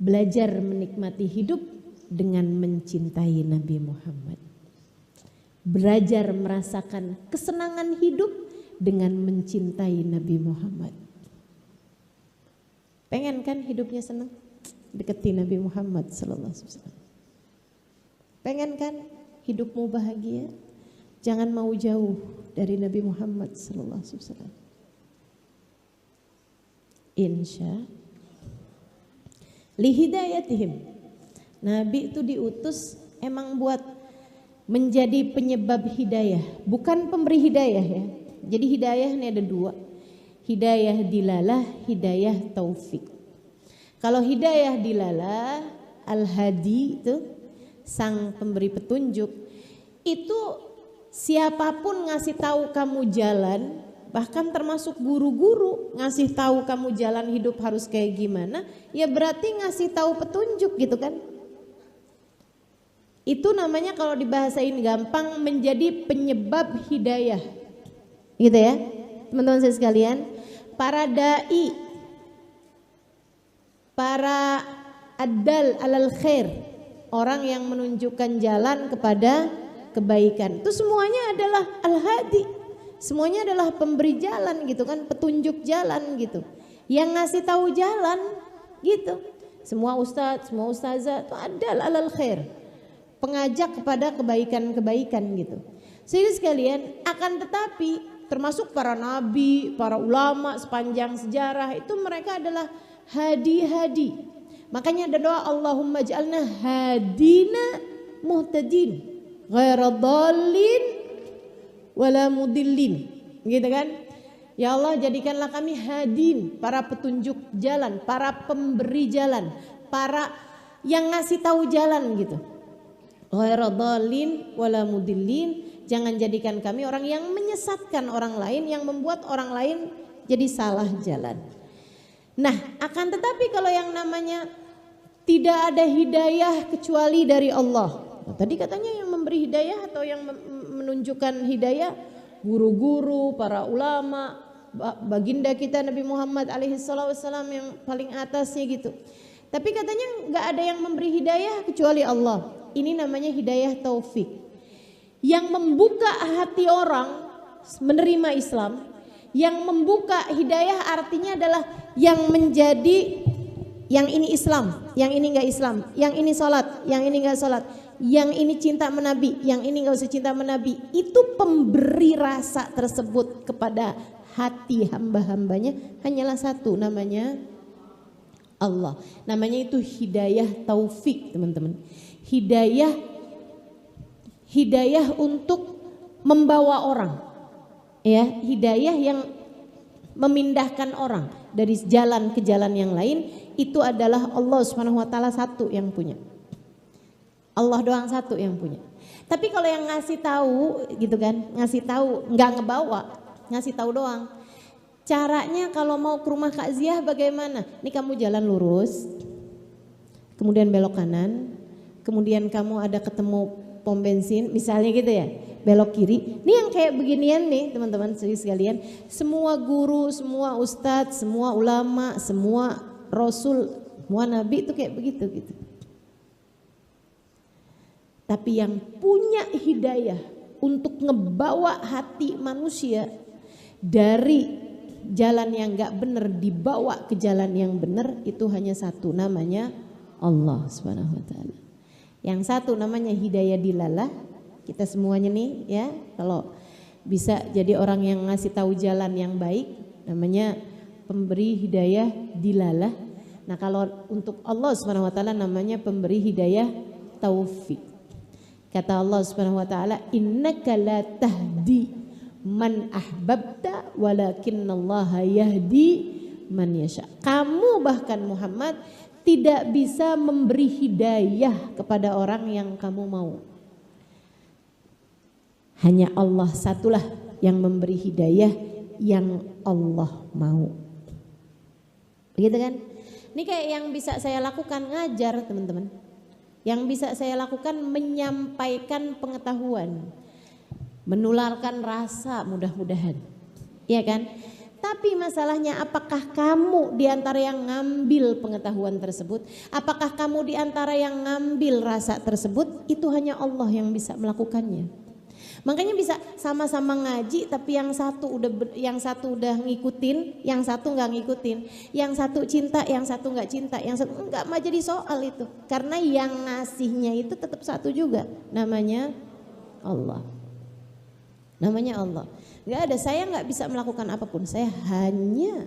belajar menikmati hidup dengan mencintai Nabi Muhammad. Belajar merasakan kesenangan hidup dengan mencintai Nabi Muhammad. Pengen kan hidupnya senang? Deketi Nabi Muhammad sallallahu alaihi wasallam. Pengen kan hidupmu bahagia? Jangan mau jauh dari Nabi Muhammad sallallahu alaihi wasallam. Insya lihidayatihim. Nabi itu diutus emang buat menjadi penyebab hidayah, bukan pemberi hidayah ya. Jadi hidayah ini ada dua, hidayah dilalah, hidayah taufik. Kalau hidayah dilalah, al-hadi itu sang pemberi petunjuk, itu siapapun ngasih tahu kamu jalan, bahkan termasuk guru-guru ngasih tahu kamu jalan hidup harus kayak gimana, ya berarti ngasih tahu petunjuk gitu kan. Itu namanya kalau dibahasain gampang menjadi penyebab hidayah. Gitu ya. Teman-teman saya sekalian, para dai, para addal alal khair, orang yang menunjukkan jalan kepada kebaikan, itu semuanya adalah al-hadi. Semuanya adalah pemberi jalan gitu kan, petunjuk jalan gitu. Yang ngasih tahu jalan gitu. Semua ustadz, semua ustazah itu adal alal khair. Pengajak kepada kebaikan-kebaikan gitu. Jadi sekalian, akan tetapi termasuk para nabi, para ulama sepanjang sejarah itu mereka adalah hadi-hadi. Makanya ada doa Allahumma ja'alna hadina muhtadin ghaira dhallin wala mudillin, gitu kan? Ya Allah, jadikanlah kami hadin, para petunjuk jalan, para pemberi jalan, para yang ngasih tahu jalan gitu. Ghaira dhalin wala mudillin, jangan jadikan kami orang yang menyesatkan orang lain, yang membuat orang lain jadi salah jalan. Nah, akan tetapi kalau yang namanya tidak ada hidayah kecuali dari Allah. Nah, tadi katanya yang memberi hidayah atau yang menunjukkan hidayah guru-guru, para ulama, baginda kita Nabi Muhammad alaihi wasallam yang paling atasnya gitu. Tapi katanya nggak ada yang memberi hidayah kecuali Allah. Ini namanya hidayah taufik. Yang membuka hati orang menerima Islam, yang membuka hidayah artinya adalah yang menjadi yang ini Islam, yang ini nggak Islam, yang ini sholat, yang ini nggak sholat, yang ini cinta menabi, yang ini nggak usah cinta menabi. Itu pemberi rasa tersebut kepada hati hamba-hambanya hanyalah satu, namanya Allah. Namanya itu hidayah taufik teman-teman. Hidayah untuk membawa orang, ya, hidayah yang memindahkan orang dari jalan ke jalan yang lain. Itu adalah Allah Subhanahu wa taala satu yang punya. Allah doang satu yang punya. Tapi kalau yang ngasih tahu gitu kan, ngasih tahu nggak ngebawa, ngasih tahu doang. Caranya kalau mau ke rumah Kak Ziah bagaimana? Ini kamu jalan lurus, kemudian belok kanan, kemudian kamu ada ketemu pom bensin, misalnya gitu ya, belok kiri. Ini yang kayak beginian nih teman-teman sekalian. Semua guru, semua ustadz, semua ulama, semua rasul, semua nabi itu kayak begitu gitu. Tapi yang punya hidayah untuk ngebawa hati manusia dari jalan yang gak benar dibawa ke jalan yang benar, itu hanya satu, namanya Allah Subhanahu wa taala. Yang satu namanya hidayah dilalah. Kita semuanya nih ya, kalau bisa jadi orang yang ngasih tahu jalan yang baik, namanya pemberi hidayah dilalah. Nah, kalau untuk Allah Subhanahu wa taala namanya pemberi hidayah taufik. Kata Allah Subhanahu wa taala, innaka la tahdi man ahbabta walakinallaha yahdi man yasha. Kamu bahkan Muhammad tidak bisa memberi hidayah kepada orang yang kamu mau. Hanya Allah satulah yang memberi hidayah yang Allah mau. Begitu kan? Ini kayak yang bisa saya lakukan ngajar teman-teman. Yang bisa saya lakukan menyampaikan pengetahuan, menularkan rasa mudah-mudahan, ya kan? Tapi masalahnya apakah kamu di antara yang ngambil pengetahuan tersebut? Apakah kamu di antara yang ngambil rasa tersebut? Itu hanya Allah yang bisa melakukannya. Makanya bisa sama-sama ngaji tapi yang satu udah ngikutin, yang satu nggak ngikutin, yang satu cinta, yang satu nggak cinta, yang satu nggak mau jadi soal itu. Karena yang ngasihnya itu tetap satu juga, namanya Allah. Namanya Allah. Gak ada, saya nggak bisa melakukan apapun. Saya hanya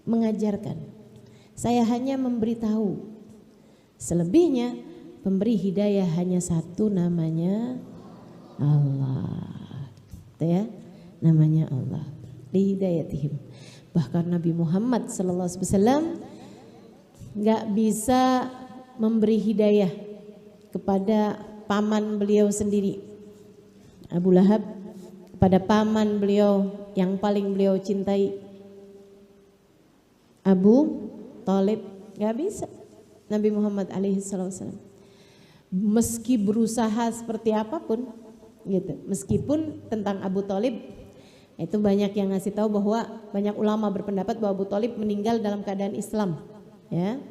mengajarkan. Saya hanya memberitahu. Selebihnya pemberi hidayah hanya satu, namanya Allah. Itu ya, namanya Allah. Li hidayatihim. Bahkan Nabi Muhammad SAW nggak bisa memberi hidayah kepada paman beliau sendiri, Abu Lahab, pada paman beliau yang paling beliau cintai, Abu Thalib. Gak bisa Nabi Muhammad SAW. Meski berusaha seperti apapun gitu. Meskipun tentang Abu Thalib itu banyak yang ngasih tahu bahwa banyak ulama berpendapat bahwa Abu Thalib meninggal dalam keadaan Islam, ya.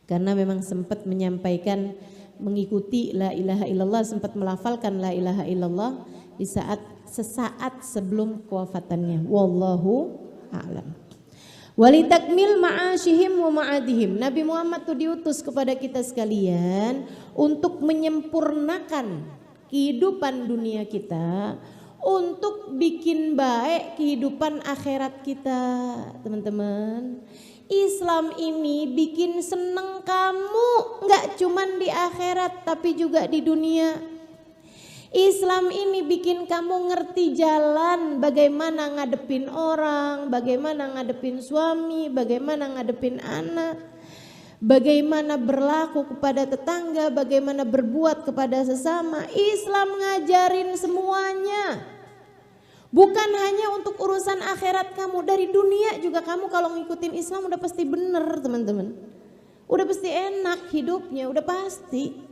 Karena memang sempat menyampaikan mengikuti la ilaha illallah, sempat melafalkan la ilaha illallah di sesaat sebelum kewafatannya. Wallahu a'lam. Walitakmil ma'asyihim wa ma'adihim. Nabi Muhammad itu diutus kepada kita sekalian untuk menyempurnakan kehidupan dunia kita, untuk bikin baik kehidupan akhirat kita, teman-teman. Islam ini bikin seneng kamu, gak cuman di akhirat tapi juga di dunia. Islam ini bikin kamu ngerti jalan, bagaimana ngadepin orang, bagaimana ngadepin suami, bagaimana ngadepin anak, bagaimana berlaku kepada tetangga, bagaimana berbuat kepada sesama. Islam ngajarin semuanya. Bukan hanya untuk urusan akhirat kamu, dari dunia juga kamu kalau ngikutin Islam udah pasti bener, teman-teman. Udah pasti enak hidupnya, udah pasti.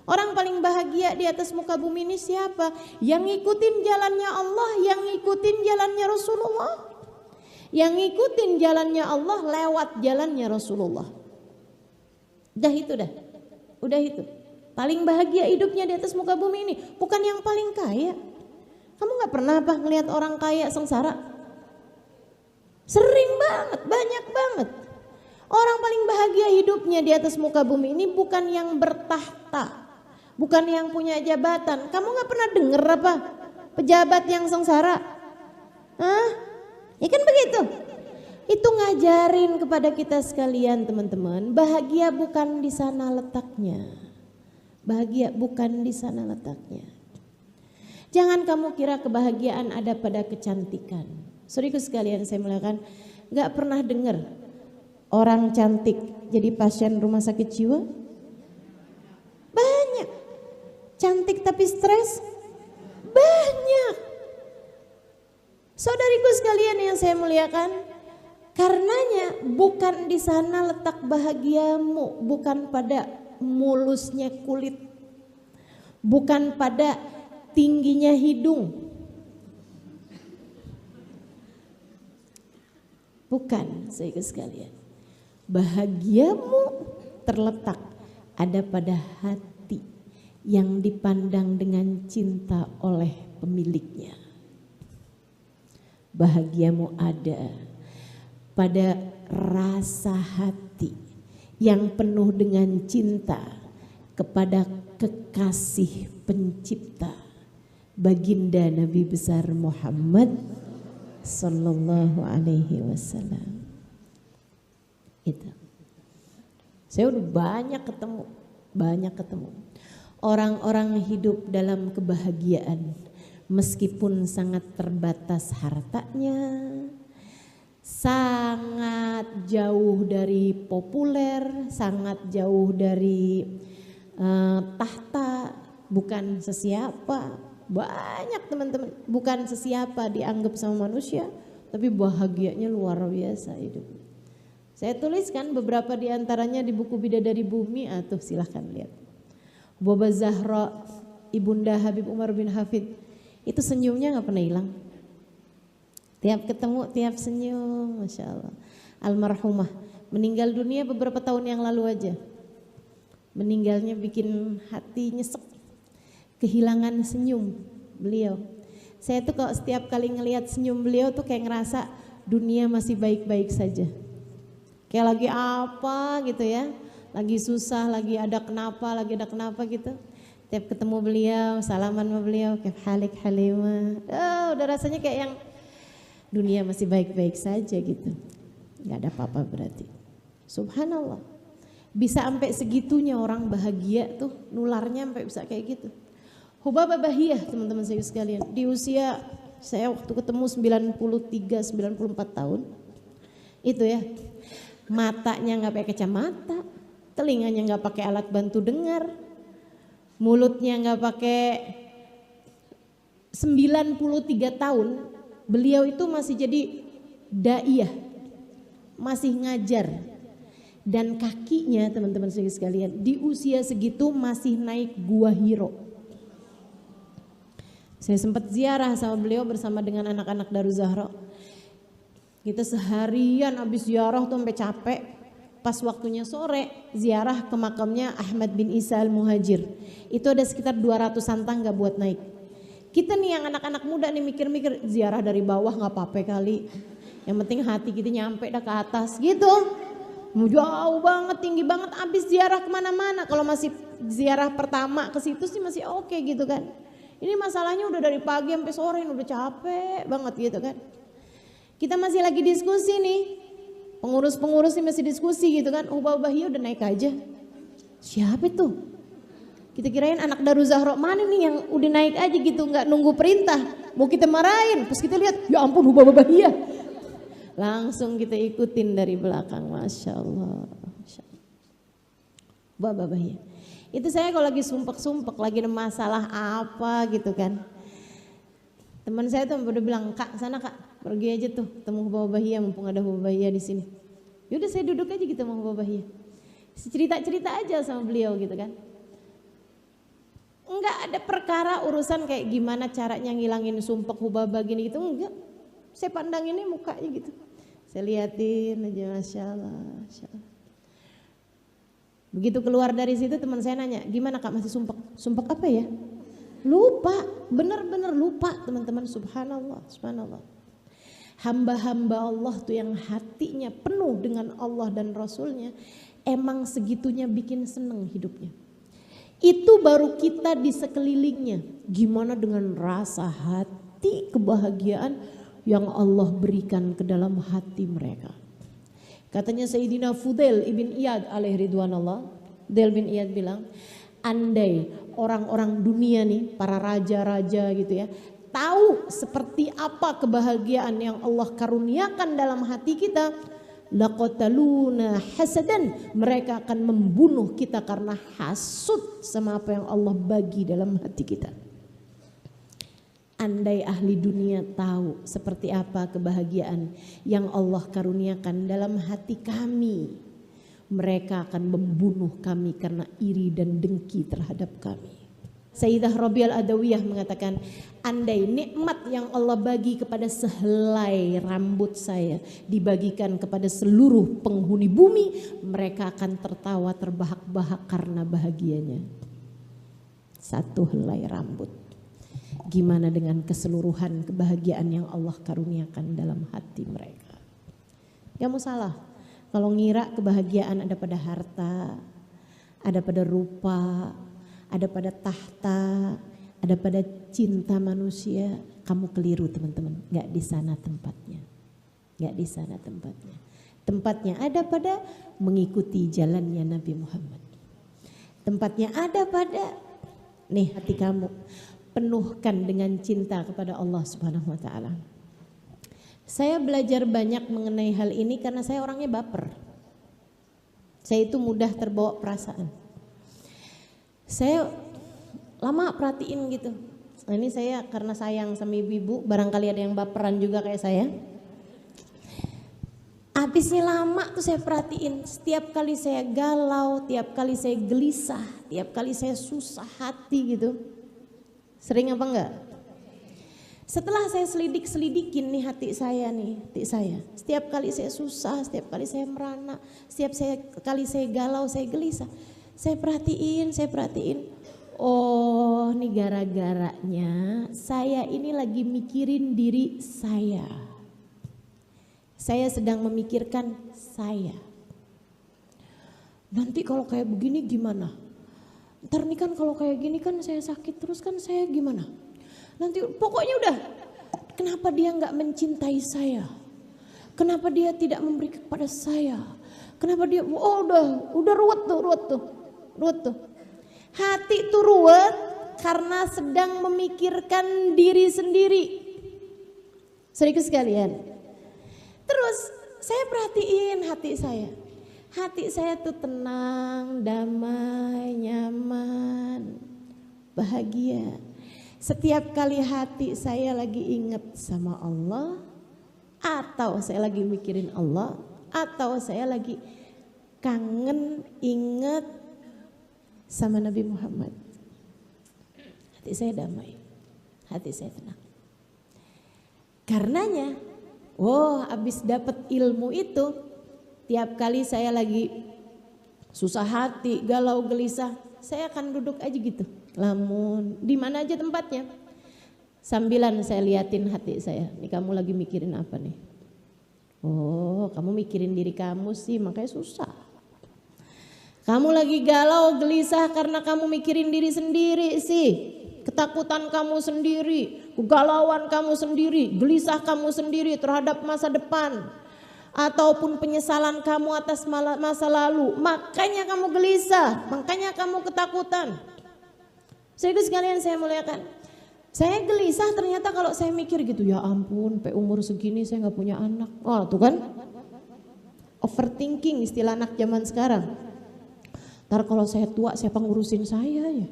Orang paling bahagia di atas muka bumi ini siapa? Yang ngikutin jalannya Allah, yang ngikutin jalannya Rasulullah. Yang ngikutin jalannya Allah lewat jalannya Rasulullah. Udah itu dah. Udah itu. Paling bahagia hidupnya di atas muka bumi ini, bukan yang paling kaya. Kamu gak pernah apa ngelihat orang kaya sengsara? Sering banget, banyak banget. Orang paling bahagia hidupnya di atas muka bumi ini bukan yang bertahta, bukan yang punya jabatan. Kamu gak pernah denger apa pejabat yang sengsara? Hah? Ya kan begitu. Itu ngajarin kepada kita sekalian, teman-teman. Bahagia bukan di sana letaknya. Bahagia bukan di sana letaknya. Jangan kamu kira kebahagiaan ada pada kecantikan. Saudaraku sekalian saya muliakan, gak pernah dengar orang cantik jadi pasien rumah sakit jiwa? Banyak. Cantik tapi stres? Banyak. Saudariku sekalian yang saya muliakan, karenanya bukan di sana letak bahagiamu, bukan pada mulusnya kulit, bukan pada tingginya hidung. Bukan, saudariku sekalian. Bahagiamu terletak ada pada hati yang dipandang dengan cinta oleh pemiliknya. Bahagiamu ada pada rasa hati yang penuh dengan cinta kepada kekasih pencipta, baginda Nabi besar Muhammad sallallahu alaihi wasallam. Itu. Saya udah banyak ketemu orang-orang hidup dalam kebahagiaan meskipun sangat terbatas hartanya, sangat jauh dari populer, sangat jauh dari tahta, bukan sesiapa. Banyak teman-teman, bukan sesiapa dianggap sama manusia, tapi bahagianya luar biasa hidup. Saya tuliskan beberapa di antaranya di buku Bidadari Bumi, tuh silahkan lihat. Boba Zahra, Ibunda Habib Umar bin Hafid, itu senyumnya gak pernah hilang. Tiap ketemu, tiap senyum, Masya Allah. Almarhumah, meninggal dunia beberapa tahun yang lalu aja. Meninggalnya bikin hati nyesek, kehilangan senyum beliau. Saya tuh kalau setiap kali ngelihat senyum beliau tuh kayak ngerasa dunia masih baik-baik saja. Kayak lagi apa gitu ya, lagi susah, lagi ada kenapa gitu. Tiap ketemu beliau, salaman sama beliau, kayak halik halimah. Udah rasanya kayak yang dunia masih baik-baik saja gitu. Gak ada apa-apa berarti. Subhanallah. Bisa sampai segitunya orang bahagia tuh, nularnya sampai bisa kayak gitu. Hubabah Bahiyah teman-teman saya sekalian, di usia saya waktu ketemu 93-94 tahun, itu ya, matanya nggak pakai kacamata, telinganya nggak pakai alat bantu dengar, mulutnya nggak pakai, 93 tahun, beliau itu masih jadi daiyah, masih ngajar, dan kakinya teman-teman saya sekalian di usia segitu masih naik Gua Hiro. Saya sempat ziarah sama beliau bersama dengan anak-anak Darul Zahra. Kita seharian habis ziarah tuh sampai capek. Pas waktunya sore ziarah ke makamnya Ahmad bin Isa al-Muhajir. Itu ada sekitar 200-an tangga buat naik. Kita nih yang anak-anak muda nih mikir-mikir ziarah dari bawah gak apa-apa kali. Yang penting hati kita nyampe dah ke atas gitu. Jauh banget, tinggi banget, habis ziarah kemana-mana. Kalau masih ziarah pertama ke situ sih masih oke gitu kan. Ini masalahnya udah dari pagi sampai sore, udah capek banget gitu kan. Kita masih lagi diskusi nih, pengurus-pengurus ini masih diskusi gitu kan. Hubabah Bahiyah udah naik aja. Siapa itu? Kita kirain anak Darul Zahra mana nih yang udah naik aja gitu, nggak nunggu perintah. Mau kita marahin, terus kita lihat, ya ampun Hubabah Bahiyah. Langsung kita ikutin dari belakang, Masya Allah. Hubabah Bahiyah. Itu saya kalau lagi sumpek-sumpek, lagi ada masalah apa gitu kan. Teman saya tuh udah bilang, Kak sana Kak, pergi aja tuh ketemu Hubabah Bahiyah, mumpung ada Hubabah Bahiyah di sini. Yaudah saya duduk aja gitu sama Hubabah Bahiyah. Cerita-cerita aja sama beliau gitu kan. Enggak ada perkara urusan kayak gimana caranya ngilangin sumpek Hubabah gini gitu, enggak. Saya pandanginnya mukanya gitu. Saya liatin aja, Masya Allah, Masya Allah. Begitu keluar dari situ teman saya nanya, gimana Kak masih sumpek? Sumpek apa ya? Lupa, benar-benar lupa teman-teman, subhanallah, subhanallah. Hamba-hamba Allah tuh yang hatinya penuh dengan Allah dan Rasulnya, emang segitunya bikin seneng hidupnya. Itu baru kita di sekelilingnya, gimana dengan rasa hati kebahagiaan yang Allah berikan ke dalam hati mereka. Katanya Sayyidina Fudail ibn Iyad alaihi ridwanallah, Fudail bin Iyad bilang, andai orang-orang dunia nih, para raja-raja gitu ya, tahu seperti apa kebahagiaan yang Allah karuniakan dalam hati kita, laqataluna hasadan, mereka akan membunuh kita karena hasud sama apa yang Allah bagi dalam hati kita. Andai ahli dunia tahu seperti apa kebahagiaan yang Allah karuniakan dalam hati kami, mereka akan membunuh kami karena iri dan dengki terhadap kami. Sayyidah Rabi'ah Adawiyah mengatakan, andai nikmat yang Allah bagi kepada sehelai rambut saya dibagikan kepada seluruh penghuni bumi, mereka akan tertawa terbahak-bahak karena bahagianya. Satu helai rambut. Gimana dengan keseluruhan kebahagiaan yang Allah karuniakan dalam hati mereka? Kamu salah kalau ngira kebahagiaan ada pada harta, ada pada rupa, ada pada tahta, ada pada cinta manusia. Kamu keliru teman-teman, gak di sana tempatnya. Gak di sana tempatnya. Tempatnya ada pada mengikuti jalannya Nabi Muhammad. Tempatnya ada pada nih hati kamu. Penuhkan dengan cinta kepada Allah Subhanahu wa taala. Saya belajar banyak mengenai hal ini karena saya orangnya baper. Saya itu mudah terbawa perasaan. Saya lama perhatiin gitu. Nah, ini saya karena sayang sama ibu-ibu, barangkali ada yang baperan juga kayak saya. Habisnya lama tuh saya perhatiin, setiap kali saya galau, tiap kali saya gelisah, tiap kali saya susah hati gitu. Sering apa enggak? Setelah saya selidikin nih hati saya. Setiap kali saya susah, setiap kali saya merana, kali saya galau, saya gelisah. Saya perhatiin. Oh, ini gara-garanya saya ini lagi mikirin diri saya. Saya sedang memikirkan saya. Nanti kalau kayak begini gimana? Ntar nih kan kalau kayak gini kan saya sakit terus kan saya gimana? Nanti pokoknya udah, kenapa dia gak mencintai saya? Kenapa dia tidak memberi kepada saya? Kenapa dia, udah ruwet tuh. Hati tuh ruwet karena sedang memikirkan diri sendiri. Saudaraku sekalian. Terus saya perhatiin hati saya. Hati saya tuh tenang, damai, nyaman, bahagia. Setiap kali hati saya lagi ingat sama Allah, atau saya lagi mikirin Allah, atau saya lagi kangen ingat sama Nabi Muhammad, hati saya damai, hati saya tenang. Karenanya, abis dapat ilmu itu, tiap kali saya lagi susah hati, galau, gelisah, saya akan duduk aja gitu, lamun di mana aja tempatnya, sambilan saya liatin hati saya. Nih kamu lagi mikirin apa nih? Oh, kamu mikirin diri kamu sih, makanya susah. Kamu lagi galau, gelisah karena kamu mikirin diri sendiri sih. Ketakutan kamu sendiri, kegalauan kamu sendiri, gelisah kamu sendiri terhadap masa depan. Ataupun penyesalan kamu atas masa lalu, makanya kamu gelisah, makanya kamu ketakutan. Saudara sekalian saya muliakan, saya gelisah ternyata kalau saya mikir gitu, ya ampun, umur segini saya nggak punya anak. Oh tuh kan, overthinking istilah anak zaman sekarang. Ntar kalau saya tua siapa ngurusin saya ya?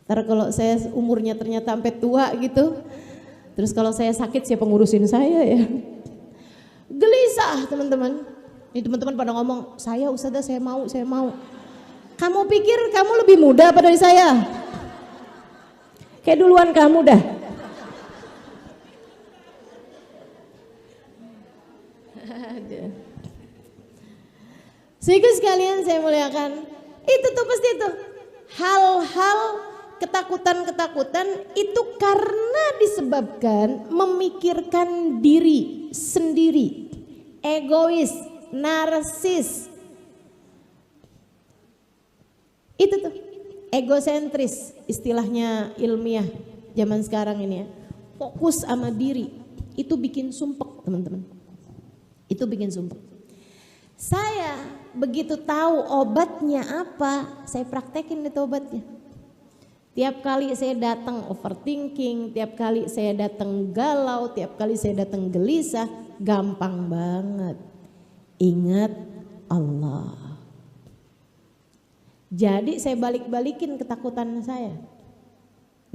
Ntar kalau saya umurnya ternyata sampai tua gitu, terus kalau saya sakit siapa ngurusin saya ya? Gelisah teman-teman. Ini teman-teman pada ngomong, saya ustazah saya mau. Kamu pikir kamu lebih muda apa dari saya? Kayak duluan kamu dah. Sehingga sekalian saya muliakan, itu tuh pasti itu hal-hal ketakutan itu karena disebabkan memikirkan diri sendiri, egois, narsis. Itu tuh egosentris istilahnya ilmiah zaman sekarang ini ya. Fokus sama diri itu bikin sumpek teman-teman. Itu bikin sumpek. Saya begitu tahu obatnya apa, saya praktekin itu obatnya. Tiap kali saya datang overthinking, tiap kali saya datang galau, tiap kali saya datang gelisah, gampang banget. Ingat Allah. Jadi saya balik-balikin ketakutan saya.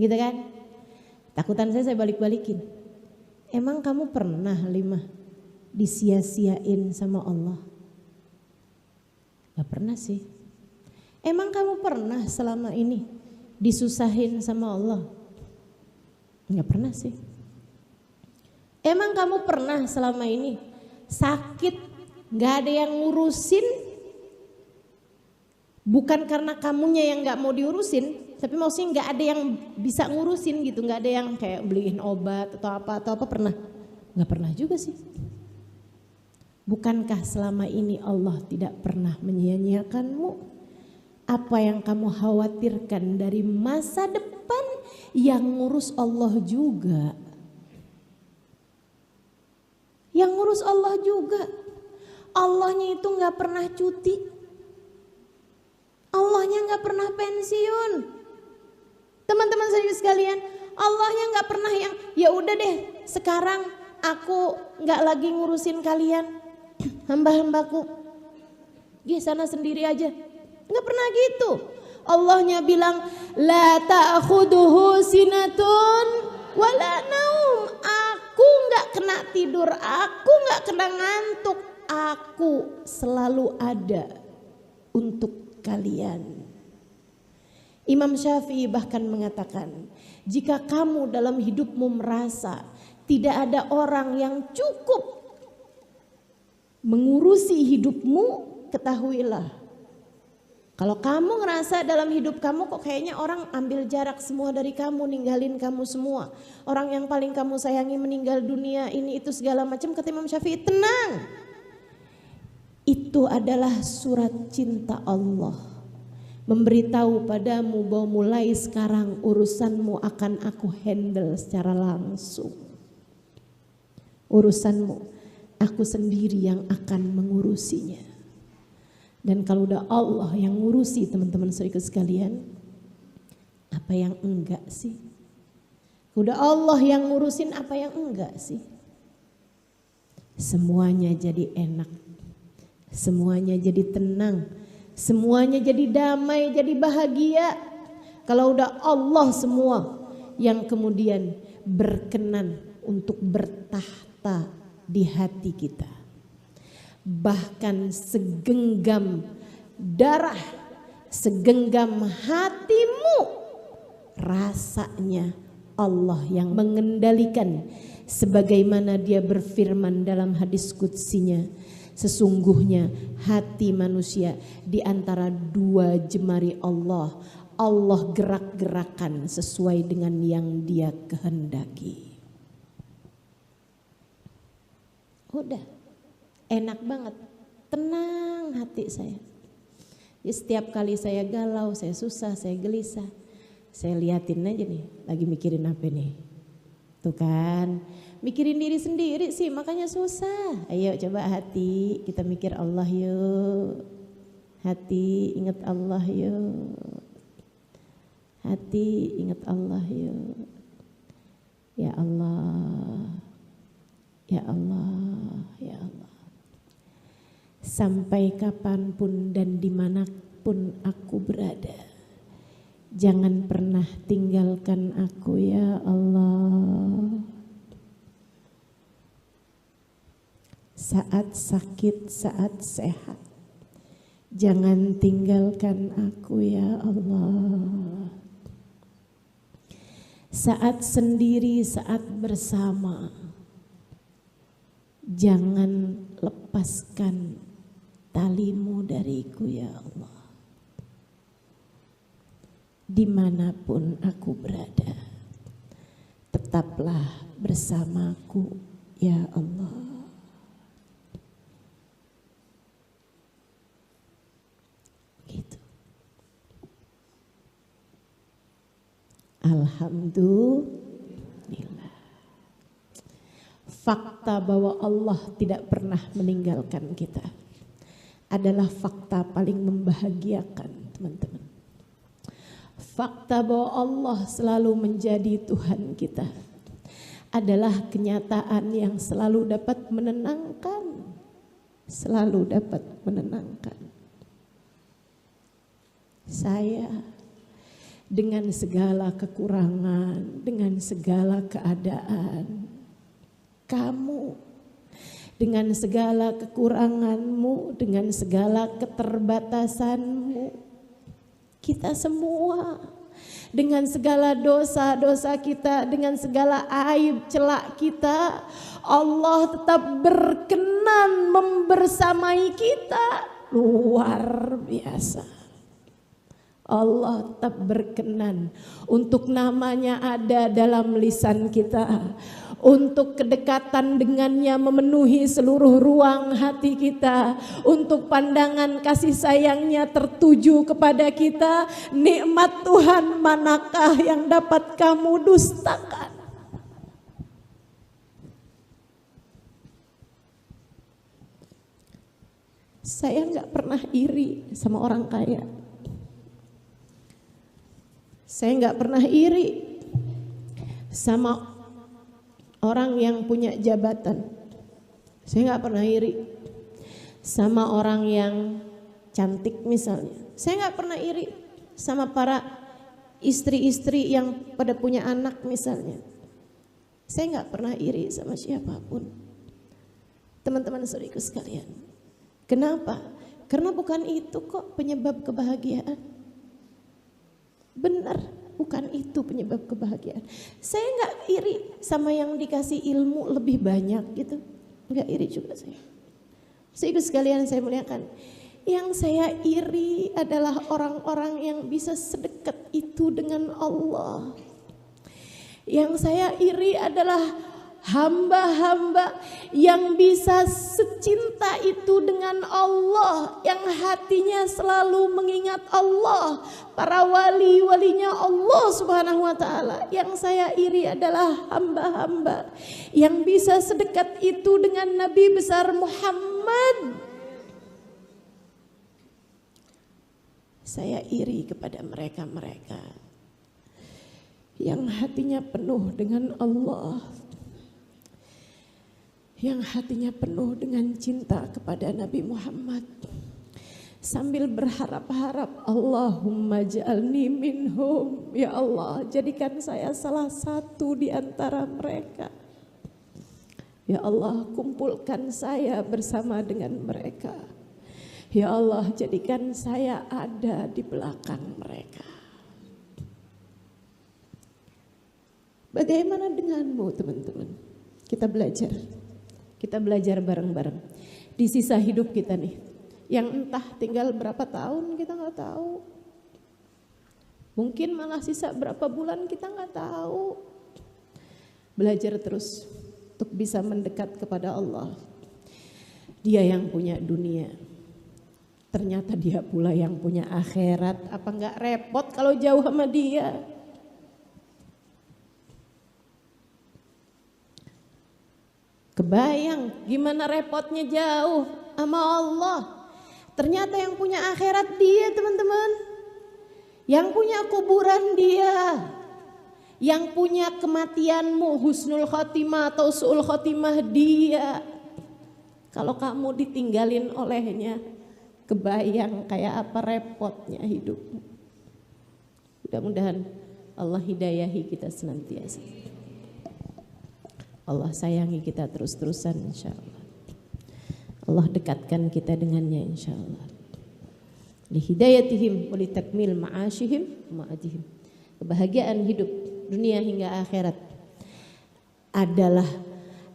Gitu kan? Takutan saya balik-balikin. Emang kamu pernah Halimah disia-siain sama Allah? Gak pernah sih. Emang kamu pernah selama ini disusahin sama Allah? Gak pernah sih. Emang kamu pernah selama ini sakit, gak ada yang ngurusin? Bukan karena kamunya yang gak mau diurusin, tapi maksudnya gak ada yang bisa ngurusin gitu. Gak ada yang kayak beliin obat atau apa pernah? Gak pernah juga sih. Bukankah selama ini Allah tidak pernah menyia-nyiakanmu? Apa yang kamu khawatirkan dari masa depan yang ngurus Allah juga? Yang ngurus Allah juga. Allahnya itu gak pernah cuti. Allahnya gak pernah pensiun. Teman-teman saya sekalian, Allahnya gak pernah yang ya udah deh sekarang aku gak lagi ngurusin kalian. Hamba-hambaku, dia sana sendiri aja. Nggak pernah gitu. Allahnya bilang, la ta'khuduhu sinatun wala naum. Aku nggak kena tidur, aku nggak kena ngantuk. Aku selalu ada untuk kalian. Imam Syafi'i bahkan mengatakan, jika kamu dalam hidupmu merasa tidak ada orang yang cukup mengurusi hidupmu, ketahuilah. Kalau kamu ngerasa dalam hidup kamu kok kayaknya orang ambil jarak semua dari kamu, ninggalin kamu semua. Orang yang paling kamu sayangi meninggal dunia, ini itu segala macam, kata Imam Syafi'i, tenang. Itu adalah surat cinta Allah. Memberitahu padamu bahwa mulai sekarang urusanmu akan aku handle secara langsung. Urusanmu aku sendiri yang akan mengurusinya. Dan kalau udah Allah yang ngurusi teman-teman saudara sekalian, apa yang enggak sih? Udah Allah yang ngurusin, apa yang enggak sih? Semuanya jadi enak. Semuanya jadi tenang. Semuanya jadi damai, jadi bahagia. Kalau udah Allah semua yang kemudian berkenan untuk bertahta di hati kita. Bahkan segenggam darah, segenggam hatimu, rasanya Allah yang mengendalikan. Sebagaimana dia berfirman dalam hadis qudsinya, sesungguhnya hati manusia di antara dua jemari Allah, Allah gerak-gerakan sesuai dengan yang dia kehendaki. Udah, enak banget, tenang hati saya. Ya, setiap kali saya galau, saya susah, saya gelisah, saya liatin aja nih, lagi mikirin apa nih. Tuh kan, mikirin diri sendiri sih, makanya susah. Ayo coba hati, kita mikir Allah yuk. Hati, ingat Allah yuk. Hati, ingat Allah yuk. Ya Allah. Ya Allah, ya Allah. Sampai kapanpun dan dimanapun aku berada, jangan pernah tinggalkan aku ya Allah. Saat sakit, saat sehat, jangan tinggalkan aku ya Allah. Saat sendiri, saat bersama, jangan lepaskan talimu dariku ya Allah. Dimanapun aku berada, tetaplah bersamaku ya Allah. Gitu. Alhamdulillah. Fakta bahwa Allah tidak pernah meninggalkan kita adalah fakta paling membahagiakan, teman-teman. Fakta bahwa Allah selalu menjadi Tuhan kita adalah kenyataan yang selalu dapat menenangkan, selalu dapat menenangkan. Saya dengan segala kekurangan, dengan segala keadaan. Kamu dengan segala kekuranganmu, dengan segala keterbatasanmu, kita semua dengan segala dosa-dosa kita, dengan segala aib celak kita, Allah tetap berkenan membersamai kita. Luar biasa. Allah tetap berkenan untuk namanya ada dalam lisan kita, untuk kedekatan dengannya memenuhi seluruh ruang hati kita, untuk pandangan kasih sayangnya tertuju kepada kita. Nikmat Tuhan manakah yang dapat kamu dustakan? Saya nggak pernah iri sama orang kaya. Saya nggak pernah iri sama orang yang punya jabatan. Saya nggak pernah iri sama orang yang cantik misalnya. Saya nggak pernah iri sama para istri-istri yang pada punya anak misalnya. Saya nggak pernah iri sama siapapun. Teman-teman saudaraku sekalian. Kenapa? Karena bukan itu kok penyebab kebahagiaan. Benar, bukan itu penyebab kebahagiaan. Saya nggak iri sama yang dikasih ilmu lebih banyak gitu, nggak iri juga saya. Saudara sekalian saya muliakan, yang saya iri adalah orang-orang yang bisa sedekat itu dengan Allah. Yang saya iri adalah hamba-hamba yang bisa secinta itu dengan Allah, yang hatinya selalu mengingat Allah, para wali-walinya Allah Subhanahu wa taala. Yang saya iri adalah hamba-hamba yang bisa sedekat itu dengan Nabi besar Muhammad. Saya iri kepada mereka-mereka yang hatinya penuh dengan Allah, yang hatinya penuh dengan cinta kepada Nabi Muhammad, sambil berharap-harap, Allahumma ja'alni minhum, ya Allah jadikan saya salah satu di antara mereka. Ya Allah kumpulkan saya bersama dengan mereka. Ya Allah jadikan saya ada di belakang mereka. Bagaimana denganmu teman-teman? Kita belajar bareng-bareng di sisa hidup kita nih, yang entah tinggal berapa tahun kita nggak tahu, mungkin malah sisa berapa bulan kita nggak tahu. Belajar terus untuk bisa mendekat kepada Allah. Dia yang punya dunia, ternyata dia pula yang punya akhirat. Apa nggak repot kalau jauh sama dia? Kebayang gimana repotnya jauh sama Allah. Ternyata yang punya akhirat dia teman-teman. Yang punya kuburan dia. Yang punya kematianmu husnul khotimah atau su'ul khotimah dia. Kalau kamu ditinggalin olehnya, kebayang kayak apa repotnya hidupmu. Mudah-mudahan Allah hidayahi kita senantiasa. Allah sayangi kita terus-terusan insya Allah. Allah dekatkan kita dengannya insya Allah. Lihidayatihim walitakmil ma'ashihim ma'adihim. Kebahagiaan hidup dunia hingga akhirat adalah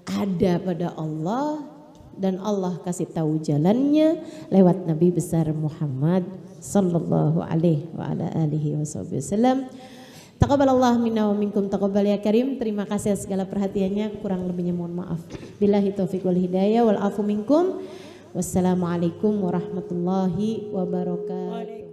ada pada Allah, dan Allah kasih tahu jalannya lewat Nabi besar Muhammad sallallahu alaihi wa ala alihi wasallam. Taqabbalallah minna wa minkum taqabbal ya karim. Terima kasih segala perhatiannya, kurang lebihnya mohon maaf. Billahi taufiq wal hidayah wal afu minkum. Wassalamualaikum warahmatullahi wabarakatuh.